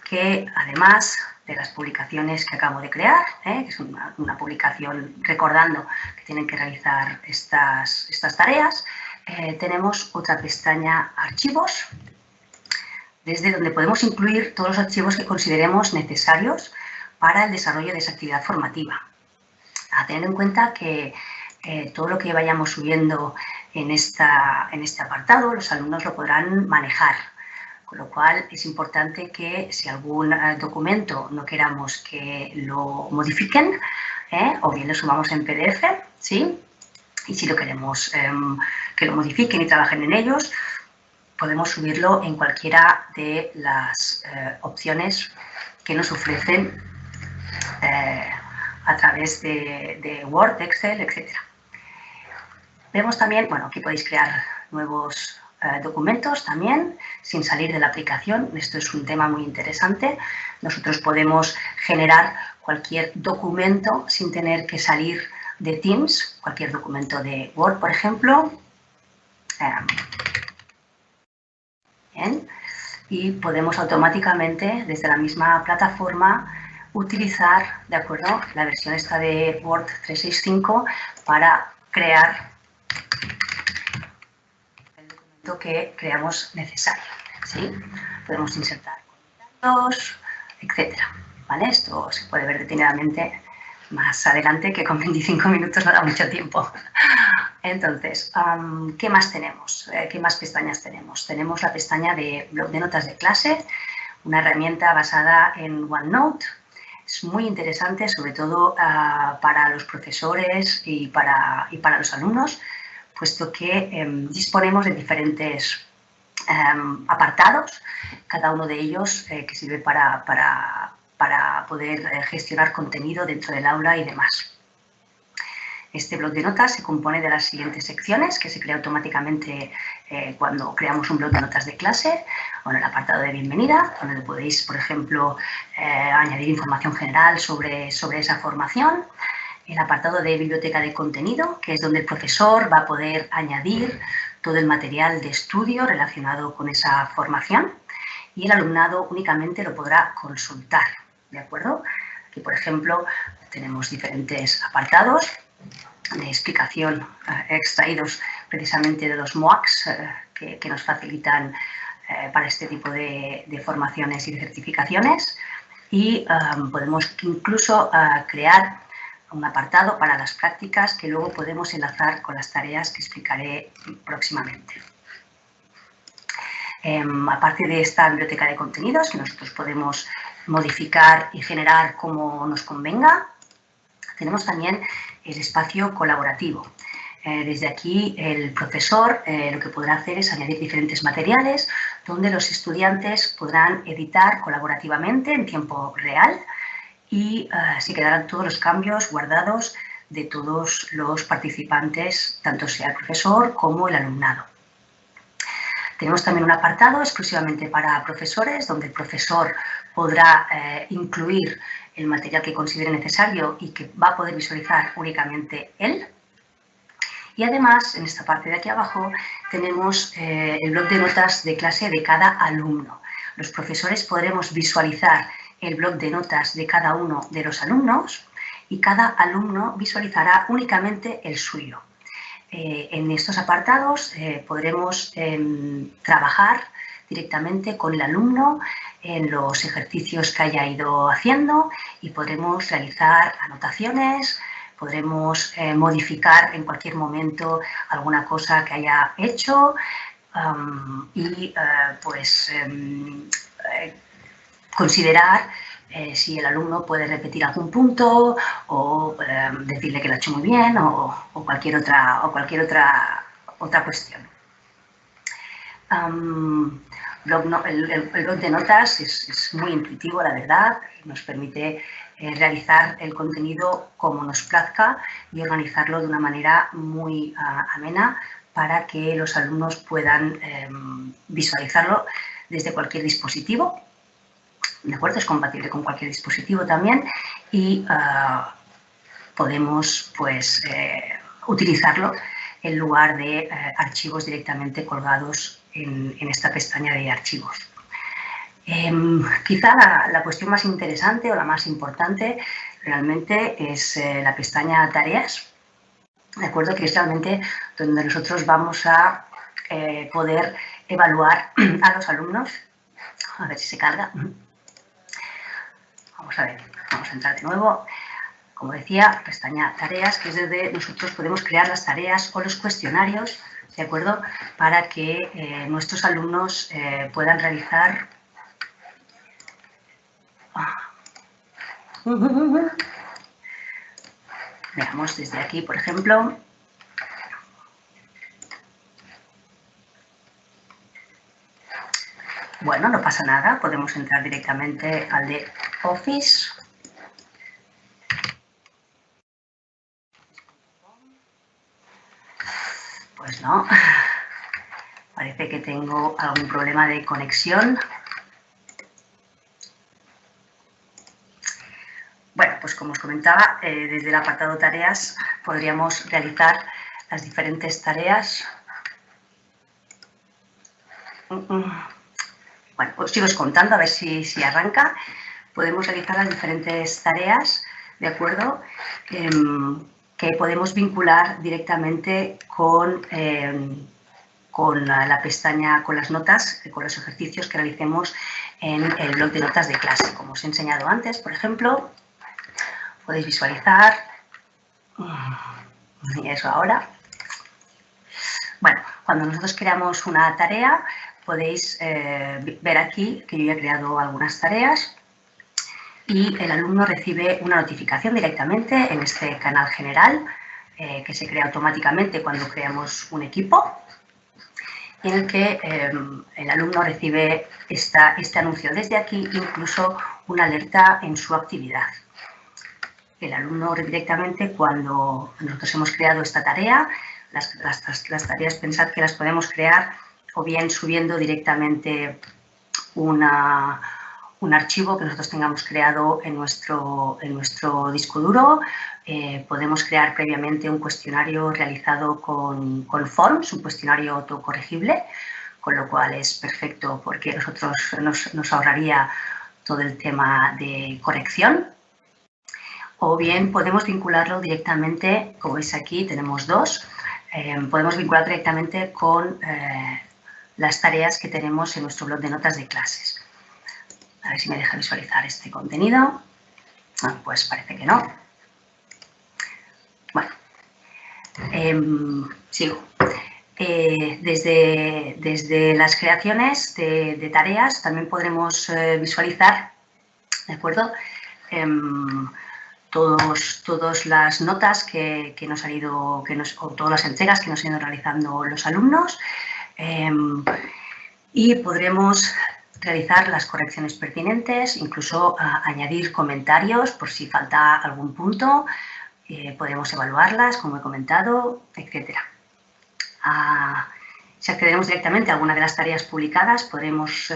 que además de las publicaciones que acabo de crear, que es una publicación recordando que tienen que realizar estas tareas, tenemos otra pestaña Archivos, desde donde podemos incluir todos los archivos que consideremos necesarios para el desarrollo de esa actividad formativa. A tener en cuenta que todo lo que vayamos subiendo en este apartado, los alumnos lo podrán manejar. Con lo cual, es importante que si algún documento no queramos que lo modifiquen, o bien lo sumamos en PDF, ¿sí? Y si lo queremos que lo modifiquen y trabajen en ellos, podemos subirlo en cualquiera de las opciones que nos ofrecen a través de Word, Excel, etc. Vemos también, aquí podéis crear nuevos documentos también, sin salir de la aplicación. Esto es un tema muy interesante. Nosotros podemos generar cualquier documento sin tener que salir de Teams, cualquier documento de Word, por ejemplo. Bien. Y podemos automáticamente, desde la misma plataforma, utilizar, ¿de acuerdo?, la versión esta de Word 365 para crear que creamos necesario, ¿sí? Podemos insertar comentarios, etcétera, ¿vale? Esto se puede ver detenidamente más adelante, que con 25 minutos no da mucho tiempo. Entonces, ¿qué más tenemos? ¿Qué más pestañas tenemos? Tenemos la pestaña de blog de notas de clase, una herramienta basada en OneNote. Es muy interesante, sobre todo para los profesores y para los alumnos, puesto que disponemos de diferentes apartados, cada uno de ellos que sirve para poder gestionar contenido dentro del aula y demás. Este bloc de notas se compone de las siguientes secciones, que se crea automáticamente cuando creamos un bloc de notas de clase. Bueno, el apartado de bienvenida, donde podéis, por ejemplo, añadir información general sobre esa formación. El apartado de biblioteca de contenido, que es donde el profesor va a poder añadir todo el material de estudio relacionado con esa formación, y el alumnado únicamente lo podrá consultar, ¿de acuerdo? Aquí, por ejemplo, tenemos diferentes apartados de explicación extraídos precisamente de los MOOCs que nos facilitan para este tipo de formaciones y de certificaciones, y podemos incluso crear un apartado para las prácticas que luego podemos enlazar con las tareas que explicaré próximamente. Aparte de esta biblioteca de contenidos, que nosotros podemos modificar y generar como nos convenga, tenemos también el espacio colaborativo. Desde aquí el profesor lo que podrá hacer es añadir diferentes materiales donde los estudiantes podrán editar colaborativamente en tiempo real, y se quedarán todos los cambios guardados de todos los participantes, tanto sea el profesor como el alumnado. Tenemos también un apartado exclusivamente para profesores, donde el profesor podrá incluir el material que considere necesario y que va a poder visualizar únicamente él. Y además, en esta parte de aquí abajo, tenemos el bloc de notas de clase de cada alumno. Los profesores podremos visualizar el bloc de notas de cada uno de los alumnos, y cada alumno visualizará únicamente el suyo. En estos apartados podremos trabajar directamente con el alumno en los ejercicios que haya ido haciendo, y podremos realizar anotaciones, podremos modificar en cualquier momento alguna cosa que haya hecho, y considerar si el alumno puede repetir algún punto, o decirle que lo ha hecho muy bien, o cualquier otra cuestión. El bloc de notas es muy intuitivo, la verdad. Nos permite realizar el contenido como nos plazca y organizarlo de una manera muy amena para que los alumnos puedan visualizarlo desde cualquier dispositivo. ¿De acuerdo? Es compatible con cualquier dispositivo también, y podemos utilizarlo en lugar de archivos directamente colgados en esta pestaña de archivos. Quizá la cuestión más interesante o la más importante realmente es la pestaña tareas, ¿de acuerdo? Que es realmente donde nosotros vamos a poder evaluar a los alumnos. A ver si se carga. Vamos a ver, vamos a entrar de nuevo. Como decía, pestaña tareas, que es donde nosotros podemos crear las tareas o los cuestionarios, ¿de acuerdo? Para que nuestros alumnos puedan realizar. Veamos desde aquí, por ejemplo. Bueno, no pasa nada, podemos entrar directamente al de Office. Pues no, parece que tengo algún problema de conexión. Bueno, pues como os comentaba, desde el apartado tareas podríamos realizar las diferentes tareas. Bueno, os sigo contando a ver si arranca. Podemos realizar las diferentes tareas, ¿de acuerdo? Que podemos vincular directamente con la pestaña, con las notas, con los ejercicios que realicemos en el bloc de notas de clase. Como os he enseñado antes, por ejemplo, podéis visualizar, y eso ahora. Bueno, cuando nosotros creamos una tarea, podéis ver aquí que yo ya he creado algunas tareas, y el alumno recibe una notificación directamente en este canal general que se crea automáticamente cuando creamos un equipo, en el que el alumno recibe este anuncio desde aquí, incluso una alerta en su actividad. el alumno directamente, cuando nosotros hemos creado esta tarea, las tareas pensad que las podemos crear o bien subiendo directamente un archivo que nosotros tengamos creado en nuestro disco duro. Podemos crear previamente un cuestionario realizado con Forms, un cuestionario autocorregible, con lo cual es perfecto porque nosotros nos ahorraría todo el tema de corrección. O bien podemos vincularlo directamente, como veis aquí tenemos dos, podemos vincular directamente con las tareas que tenemos en nuestro blog de notas de clases. A ver si me deja visualizar este contenido. Pues parece que no. Bueno, sigo. Desde las creaciones de tareas también podremos visualizar, ¿de acuerdo? Todas las notas que nos han ido, o todas las entregas que nos han ido realizando los alumnos, y podremos realizar las correcciones pertinentes, incluso añadir comentarios por si falta algún punto, podemos evaluarlas, como he comentado, etc. Si accedemos directamente a alguna de las tareas publicadas, podremos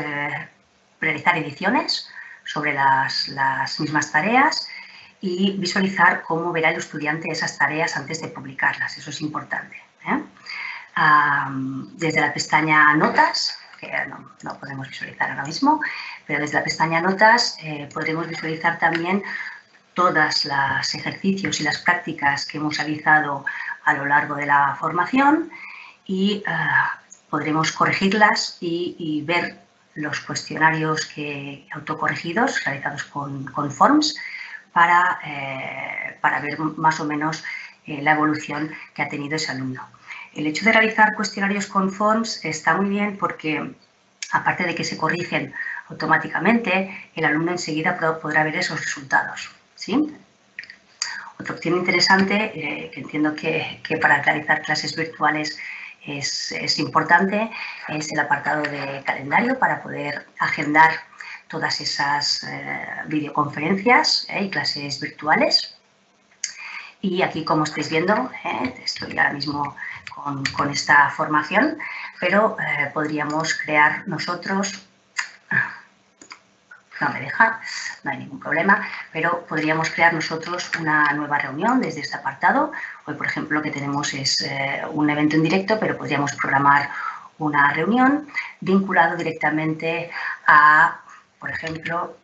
realizar ediciones sobre las mismas tareas y visualizar cómo verá el estudiante esas tareas antes de publicarlas. Eso es importante. Desde la pestaña Notas, que no podemos visualizar ahora mismo, pero desde la pestaña Notas podremos visualizar también todos los ejercicios y las prácticas que hemos realizado a lo largo de la formación y podremos corregirlas y ver los cuestionarios autocorregidos realizados con Forms para ver más o menos la evolución que ha tenido ese alumno. El hecho de realizar cuestionarios con Forms está muy bien porque, aparte de que se corrigen automáticamente, el alumno enseguida podrá ver esos resultados, ¿sí? Otra opción interesante, que entiendo que para realizar clases virtuales es importante, es el apartado de calendario para poder agendar todas esas videoconferencias y clases virtuales. Y aquí, como estáis viendo, estoy ahora mismo con esta formación, pero podríamos crear nosotros, no me deja, no hay ningún problema, pero podríamos crear nosotros una nueva reunión desde este apartado. Hoy, por ejemplo, lo que tenemos es un evento en directo, pero podríamos programar una reunión vinculado directamente a, por ejemplo,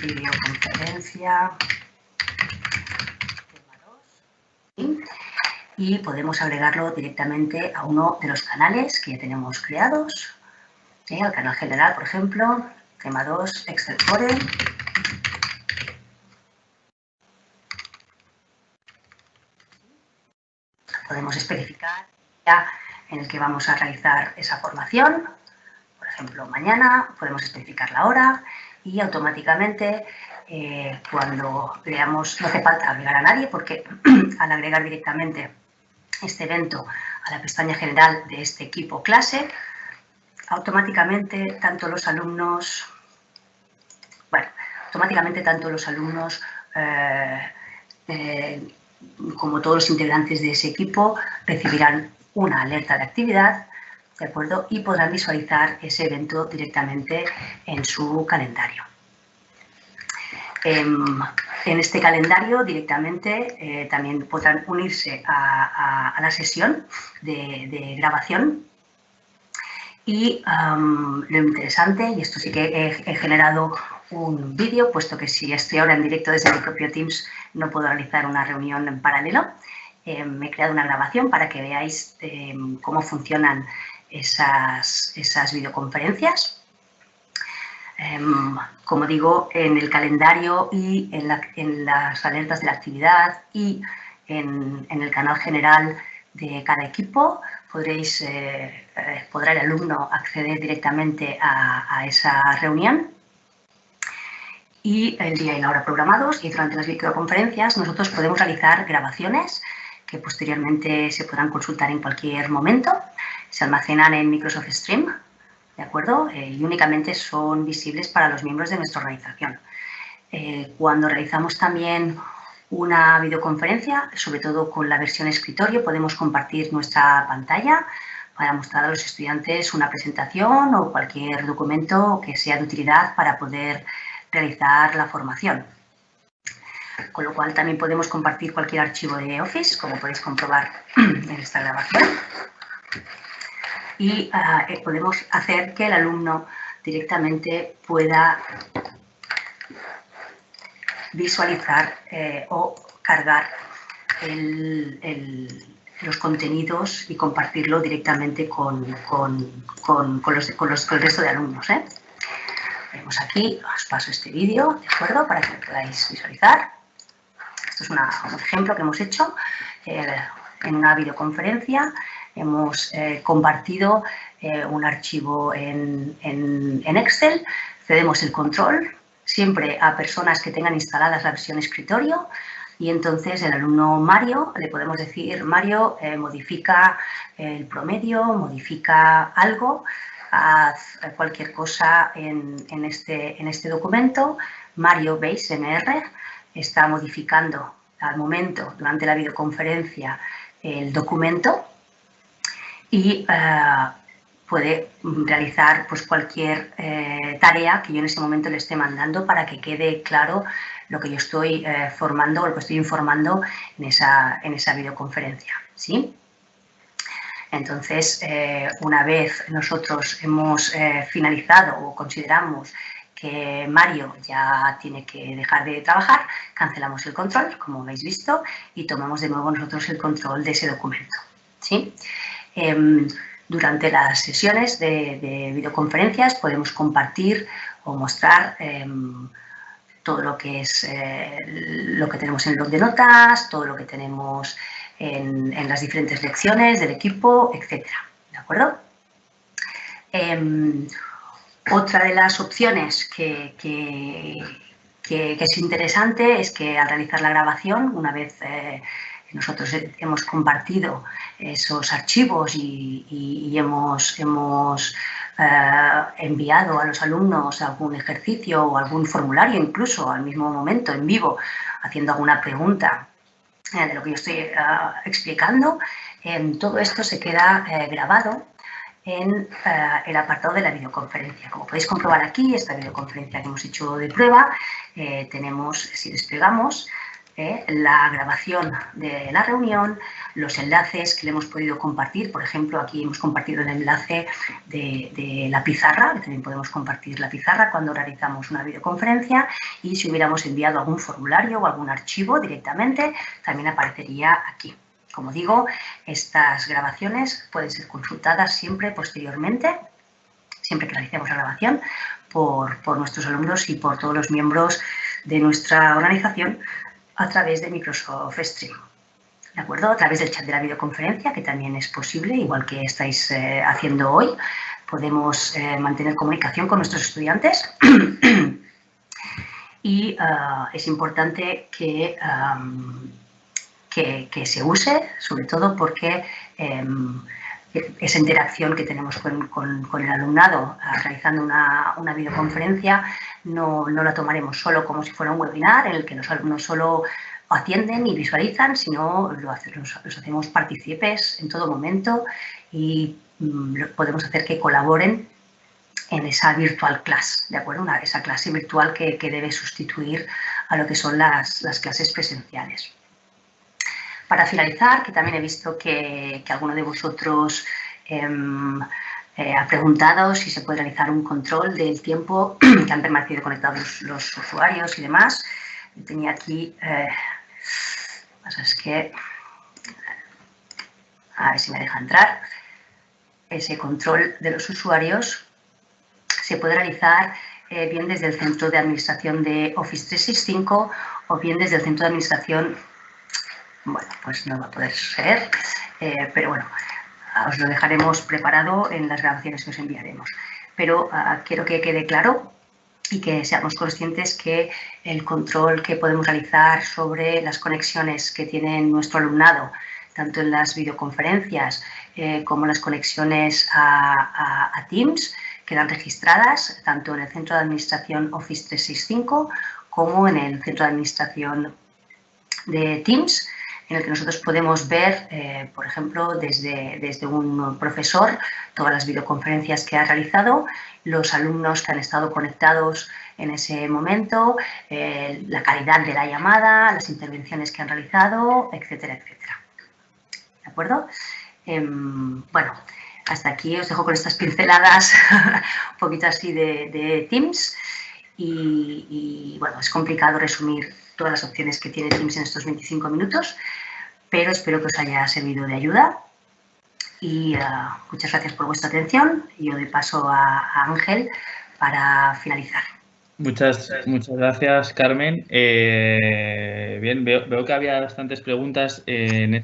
videoconferencia tema 2, ¿sí? Y podemos agregarlo directamente a uno de los canales que ya tenemos creados, al canal general, por ejemplo, tema 2, Excel Core. Podemos especificar ya en el que vamos a realizar esa formación. Por ejemplo, mañana podemos especificar la hora y automáticamente cuando veamos, no hace falta agregar a nadie porque al agregar directamente este evento a la pestaña general de este equipo clase, automáticamente tanto los alumnos como todos los integrantes de ese equipo recibirán una alerta de actividad, ¿de acuerdo? Y podrán visualizar ese evento directamente en su calendario. En este calendario directamente también podrán unirse a la sesión de grabación. Y lo interesante, y esto sí que he generado un vídeo, puesto que si estoy ahora en directo desde mi propio Teams no puedo realizar una reunión en paralelo. Me he creado una grabación para que veáis cómo funcionan esas videoconferencias. Como digo, en el calendario y en las alertas de la actividad y en el canal general de cada equipo podrá el alumno acceder directamente a esa reunión. Y el día y la hora programados, y durante las videoconferencias nosotros podemos realizar grabaciones que posteriormente se podrán consultar en cualquier momento. Se almacenan en Microsoft Stream, ¿de acuerdo? Y únicamente son visibles para los miembros de nuestra organización. Cuando realizamos también una videoconferencia, sobre todo con la versión escritorio, podemos compartir nuestra pantalla para mostrar a los estudiantes una presentación o cualquier documento que sea de utilidad para poder realizar la formación. Con lo cual también podemos compartir cualquier archivo de Office, como podéis comprobar en esta grabación. Y podemos hacer que el alumno directamente pueda visualizar o cargar los contenidos y compartirlo directamente con el resto de alumnos. Vemos aquí, os paso este vídeo, ¿de acuerdo? Para que lo podáis visualizar. Esto es un ejemplo que hemos hecho en una videoconferencia. Hemos compartido un archivo en Excel, cedemos el control siempre a personas que tengan instaladas la versión escritorio y entonces el alumno Mario, le podemos decir, Mario, modifica el promedio, modifica algo, haz cualquier cosa en este documento. Mario, veis, MR, está modificando al momento, durante la videoconferencia, el documento y puede realizar pues, cualquier tarea que yo en ese momento le esté mandando para que quede claro lo que yo estoy formando o lo que estoy informando en esa videoconferencia, ¿sí? Entonces, una vez nosotros hemos finalizado o consideramos que Mario ya tiene que dejar de trabajar, cancelamos el control, como habéis visto, y tomamos de nuevo nosotros el control de ese documento, ¿sí? Durante las sesiones de videoconferencias podemos compartir o mostrar todo lo que es lo que tenemos en el blog de notas, todo lo que tenemos en las diferentes lecciones del equipo, etcétera, ¿de acuerdo? Otra de las opciones que es interesante es que al realizar la grabación, una vez nosotros hemos compartido esos archivos y hemos enviado a los alumnos algún ejercicio o algún formulario, incluso al mismo momento, en vivo, haciendo alguna pregunta de lo que yo estoy explicando, todo esto se queda grabado en el apartado de la videoconferencia. Como podéis comprobar aquí, esta videoconferencia que hemos hecho de prueba, tenemos, si desplegamos, la grabación de la reunión, los enlaces que le hemos podido compartir. Por ejemplo, aquí hemos compartido el enlace de la pizarra, que también podemos compartir la pizarra cuando realizamos una videoconferencia, y si hubiéramos enviado algún formulario o algún archivo directamente, también aparecería aquí. Como digo, estas grabaciones pueden ser consultadas siempre posteriormente, siempre que realicemos la grabación, por nuestros alumnos y por todos los miembros de nuestra organización a través de Microsoft Stream, ¿de acuerdo? A través del chat de la videoconferencia, que también es posible, igual que estáis haciendo hoy, podemos mantener comunicación con nuestros estudiantes y es importante que se use, sobre todo porque esa interacción que tenemos con el alumnado realizando una videoconferencia no la tomaremos solo como si fuera un webinar en el que los alumnos solo atienden y visualizan, sino los hacemos partícipes en todo momento y podemos hacer que colaboren en esa virtual class, ¿de acuerdo? Esa clase virtual que debe sustituir a lo que son las clases presenciales. Para finalizar, que también he visto que alguno de vosotros ha preguntado si se puede realizar un control del tiempo que han permanecido conectados los usuarios y demás. Tenía aquí, es que, a ver si me deja entrar, ese control de los usuarios se puede realizar bien desde el centro de administración de Office 365 o bien desde el centro de administración. Bueno, pues no va a poder ser, pero bueno, os lo dejaremos preparado en las grabaciones que os enviaremos. Pero quiero que quede claro y que seamos conscientes que el control que podemos realizar sobre las conexiones que tiene nuestro alumnado, tanto en las videoconferencias como las conexiones a Teams, quedan registradas tanto en el centro de administración Office 365 como en el centro de administración de Teams, en el que nosotros podemos ver, por ejemplo, desde un profesor, todas las videoconferencias que ha realizado, los alumnos que han estado conectados en ese momento, la calidad de la llamada, las intervenciones que han realizado, etcétera, etcétera. ¿De acuerdo? Bueno, hasta aquí os dejo con estas pinceladas un poquito así de Teams y bueno, es complicado resumir todas las opciones que tiene Teams en estos 25 minutos, pero espero que os haya servido de ayuda y muchas gracias por vuestra atención y yo doy paso a Ángel para finalizar. Muchas gracias, Carmen. Bien, veo que había bastantes preguntas en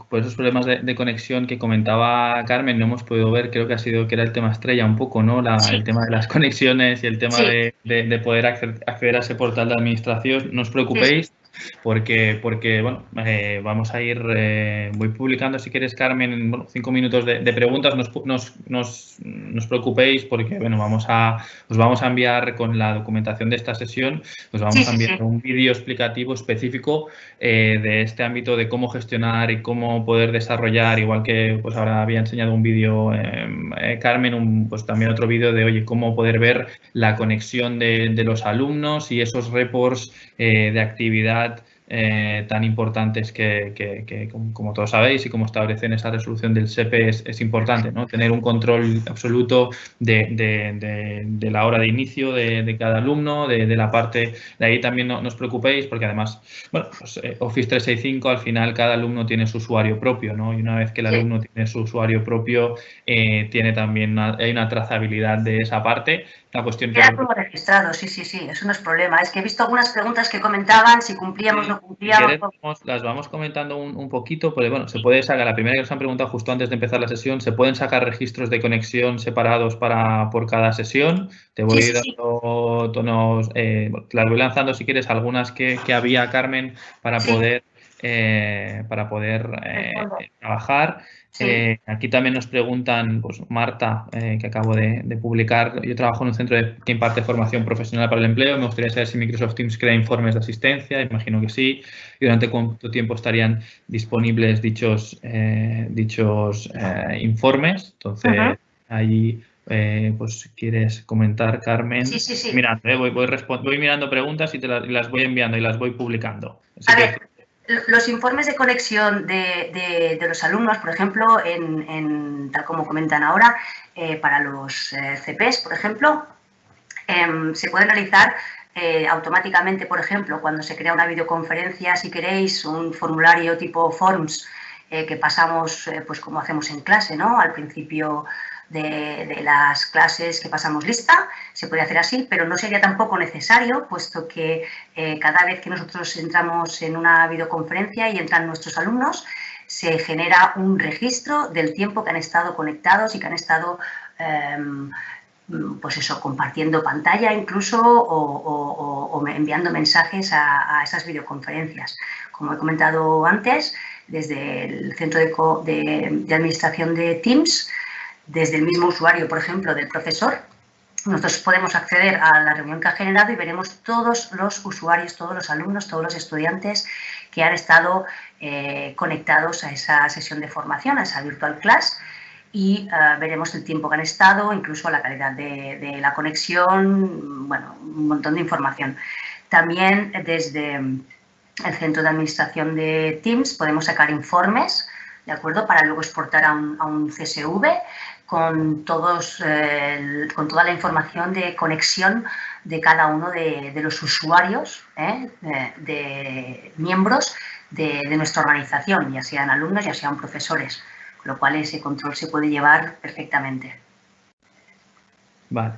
por esos problemas de conexión que comentaba Carmen. No hemos podido ver, creo que era el tema estrella un poco, ¿no? El tema de las conexiones y el tema de poder acceder a ese portal de administración. No os preocupéis. Porque bueno, vamos a ir, voy publicando, si quieres, Carmen, bueno, 5 minutos de preguntas, no os preocupéis porque, bueno, os vamos a enviar con la documentación de esta sesión, os vamos a enviar un vídeo explicativo específico de este ámbito de cómo gestionar y cómo poder desarrollar, igual que pues ahora había enseñado un vídeo Carmen, pues también otro vídeo de, oye, cómo poder ver la conexión de los alumnos y esos reports de actividad tan importantes que, como todos sabéis y como establece en esa resolución del SEPE, es importante, ¿no? Tener un control absoluto de la hora de inicio de cada alumno, de la parte de ahí también no os preocupéis porque además, bueno, pues, Office 365 al final cada alumno tiene su usuario propio, ¿no? Y una vez que el alumno tiene su usuario propio, tiene también hay una trazabilidad de esa parte. La cuestión queda todo registrado, sí, eso no es problema. Es que he visto algunas preguntas que comentaban si cumplíamos o no cumplíamos. Si querés, las vamos comentando un poquito, porque bueno, se puede sacar, la primera que nos han preguntado justo antes de empezar la sesión, se pueden sacar registros de conexión separados por cada sesión. Te voy dando tonos, las voy lanzando si quieres algunas que había, Carmen, para poder trabajar. Aquí también nos preguntan, pues Marta, que acabo de publicar, yo trabajo en un centro que imparte formación profesional para el empleo, me gustaría saber si Microsoft Teams crea informes de asistencia, imagino que sí, y durante cuánto tiempo estarían disponibles dichos informes. Entonces, ahí, pues, ¿quieres comentar, Carmen? Sí. Mirando, voy mirando preguntas y las voy enviando y las voy publicando. A ver, los informes de conexión de los alumnos, por ejemplo, tal como comentan ahora, para los CPs, por ejemplo, se pueden realizar automáticamente, por ejemplo, cuando se crea una videoconferencia, si queréis, un formulario tipo Forms que pasamos, pues como hacemos en clase, ¿no? Al principio de las clases que pasamos lista, se puede hacer así, pero no sería tampoco necesario, puesto que cada vez que nosotros entramos en una videoconferencia y entran nuestros alumnos, se genera un registro del tiempo que han estado conectados y que han estado, pues eso, compartiendo pantalla incluso o enviando mensajes a esas videoconferencias. Como he comentado antes, desde el centro de administración de Teams, desde el mismo usuario, por ejemplo, del profesor, nosotros podemos acceder a la reunión que ha generado y veremos todos los usuarios, todos los alumnos, todos los estudiantes que han estado conectados a esa sesión de formación, a esa virtual class, y veremos el tiempo que han estado, incluso la calidad de la conexión, bueno, un montón de información. También desde el centro de administración de Teams podemos sacar informes, ¿de acuerdo?, para luego exportar a un CSV con toda la información de conexión de cada uno de los usuarios, de miembros de nuestra organización, ya sean alumnos, ya sean profesores, con lo cual ese control se puede llevar perfectamente. Vale.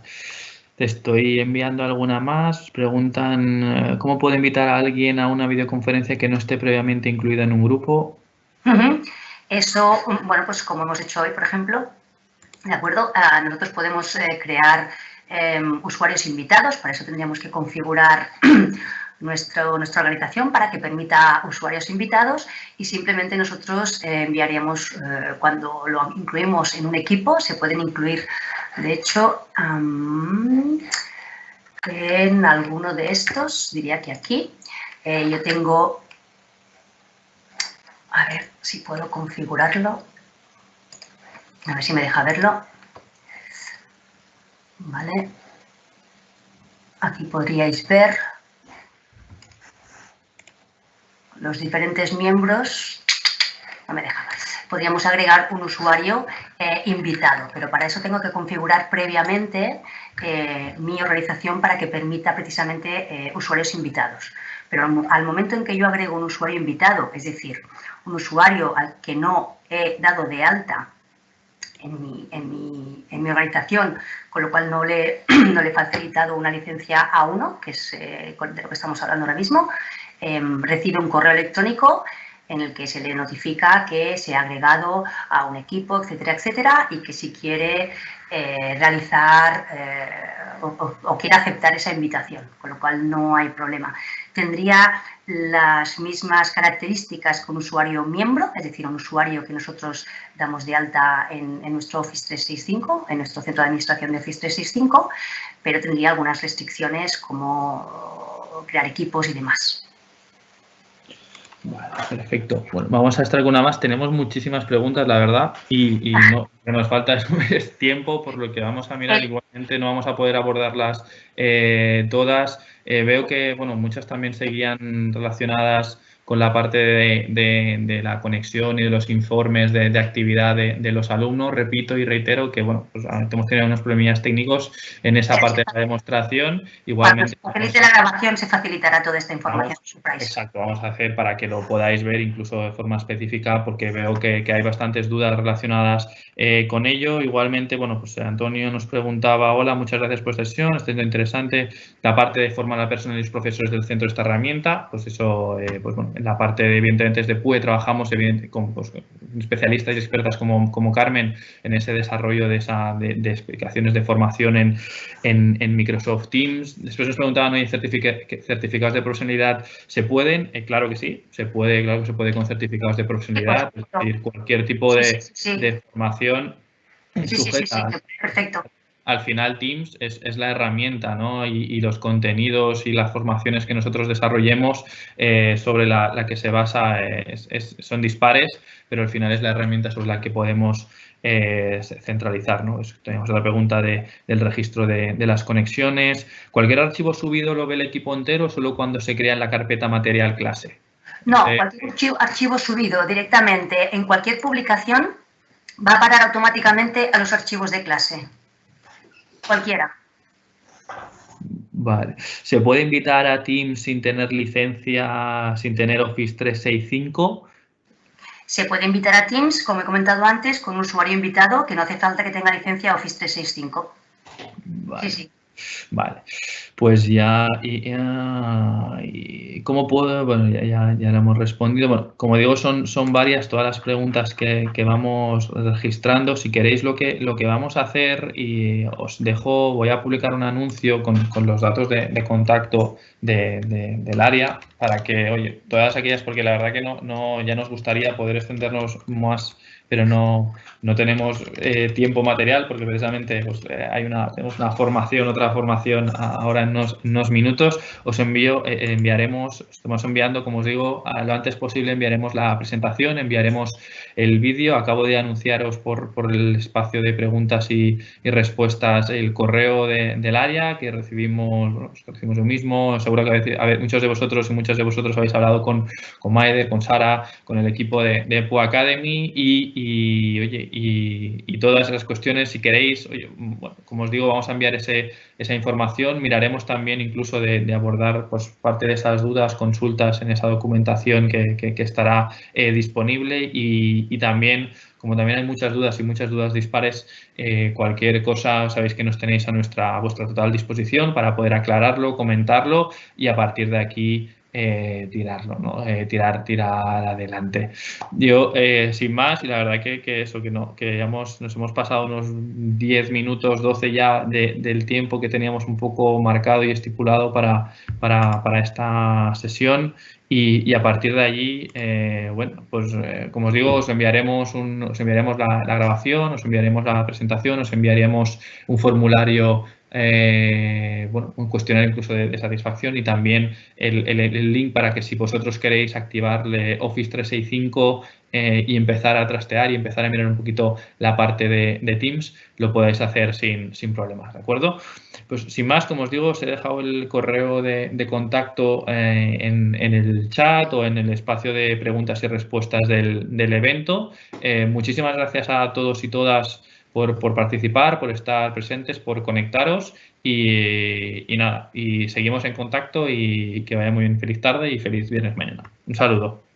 Te estoy enviando alguna más. Preguntan, ¿cómo puedo invitar a alguien a una videoconferencia que no esté previamente incluida en un grupo? Eso, bueno, pues como hemos hecho hoy, por ejemplo, ¿de acuerdo? Nosotros podemos crear usuarios invitados, para eso tendríamos que configurar nuestra organización para que permita usuarios invitados y simplemente nosotros enviaríamos, cuando lo incluimos en un equipo, se pueden incluir, de hecho, en alguno de estos, diría que aquí, yo tengo A ver si puedo configurarlo. A ver si me deja verlo. Vale. Aquí podríais ver los diferentes miembros. No me deja. Podríamos agregar un usuario invitado, pero para eso tengo que configurar previamente mi organización para que permita precisamente usuarios invitados. Pero al momento en que yo agrego un usuario invitado, es decir, un usuario al que no he dado de alta en mi organización, con lo cual no le he facilitado una licencia A1, que es de lo que estamos hablando ahora mismo, recibe un correo electrónico en el que se le notifica que se ha agregado a un equipo, etcétera, etcétera, y que si quiere realizar o quiere aceptar esa invitación, con lo cual no hay problema. Tendría las mismas características que un usuario miembro, es decir, un usuario que nosotros damos de alta en nuestro Office 365, en nuestro centro de administración de Office 365, pero tendría algunas restricciones como crear equipos y demás. Vale, perfecto. Bueno, vamos a extraer una más. Tenemos muchísimas preguntas, la verdad, y no, lo que nos falta es tiempo, por lo que vamos a mirar. Igualmente no vamos a poder abordarlas todas. Veo que, bueno, muchas también seguían relacionadas con la parte de la conexión y de los informes de actividad de los alumnos. Repito y reitero que, bueno, pues hemos tenido unos problemillas técnicos en esa parte de la demostración. Igualmente, cuando se facilite la grabación se facilitará toda esta información. Exacto, vamos a hacer para que lo podáis ver incluso de forma específica, porque veo que hay bastantes dudas relacionadas con ello. Igualmente, bueno, pues Antonio nos preguntaba: hola, muchas gracias por esta sesión, está siendo interesante la parte de formar a personas y los profesores del centro de esta herramienta. Pues eso, pues bueno, en la parte de, evidentemente, de PUE trabajamos con especialistas y expertas como Carmen en ese desarrollo de explicaciones de formación en Microsoft Teams. Después nos preguntaban: oye, certificados de profesionalidad ¿se pueden? Claro que sí, se puede, claro que se puede con certificados de profesionalidad, es decir, cualquier tipo de formación sujeta. Perfecto. Al final Teams es la herramienta, ¿no? Y los contenidos y las formaciones que nosotros desarrollemos sobre la que se basa son dispares, pero al final es la herramienta sobre la que podemos centralizar, ¿no? Tenemos la pregunta del registro de las conexiones. ¿Cualquier archivo subido lo ve el equipo entero o solo cuando se crea en la carpeta material clase? No, cualquier archivo subido directamente en cualquier publicación va a parar automáticamente a los archivos de clase. Cualquiera. Vale. ¿Se puede invitar a Teams sin tener licencia, sin tener Office 365? Se puede invitar a Teams, como he comentado antes, con un usuario invitado que no hace falta que tenga licencia Office 365. Vale. Sí. Vale, pues ya, ¿cómo puedo? Bueno, ya le hemos respondido. Bueno, como digo, son varias todas las preguntas que vamos registrando. Si queréis, lo que vamos a hacer, y os dejo, voy a publicar un anuncio con los datos de contacto del área para que, oye, todas aquellas, porque la verdad que ya nos gustaría poder extendernos más, pero no tenemos tiempo material, porque precisamente pues, tenemos una formación, otra formación ahora en unos minutos. Os estamos enviando, como os digo, lo antes posible enviaremos la presentación, enviaremos el vídeo. Acabo de anunciaros por el espacio de preguntas y respuestas el correo del área que recibimos lo mismo. Seguro que muchos de vosotros y muchas de vosotros habéis hablado con Maider, con Sara, con el equipo de PUE Academy y todas esas cuestiones, si queréis, oye, bueno, como os digo, vamos a enviar esa información. Miraremos también incluso de abordar pues, parte de esas dudas, consultas en esa documentación que estará disponible y también, como también hay muchas dudas y muchas dudas dispares, cualquier cosa sabéis que nos tenéis a vuestra total disposición para poder aclararlo, comentarlo y a partir de aquí tirarlo, ¿no? Tirar adelante. Yo, sin más, y la verdad que nos hemos pasado unos 10 minutos, 12 ya del tiempo que teníamos un poco marcado y estipulado para esta sesión. Y a partir de allí, bueno, pues como os digo, os enviaremos la grabación, os enviaremos la presentación, os enviaremos un formulario bueno, un cuestionario incluso de satisfacción y también el link para que si vosotros queréis activarle Office 365 y empezar a trastear y empezar a mirar un poquito la parte de Teams, lo podéis hacer sin problemas, ¿de acuerdo? Pues sin más, como os digo, os he dejado el correo de contacto en el chat o en el espacio de preguntas y respuestas del evento. Muchísimas gracias a todos y todas por participar, por estar presentes, por conectaros y nada, y seguimos en contacto y que vaya muy bien. Feliz tarde y feliz viernes mañana. Un saludo.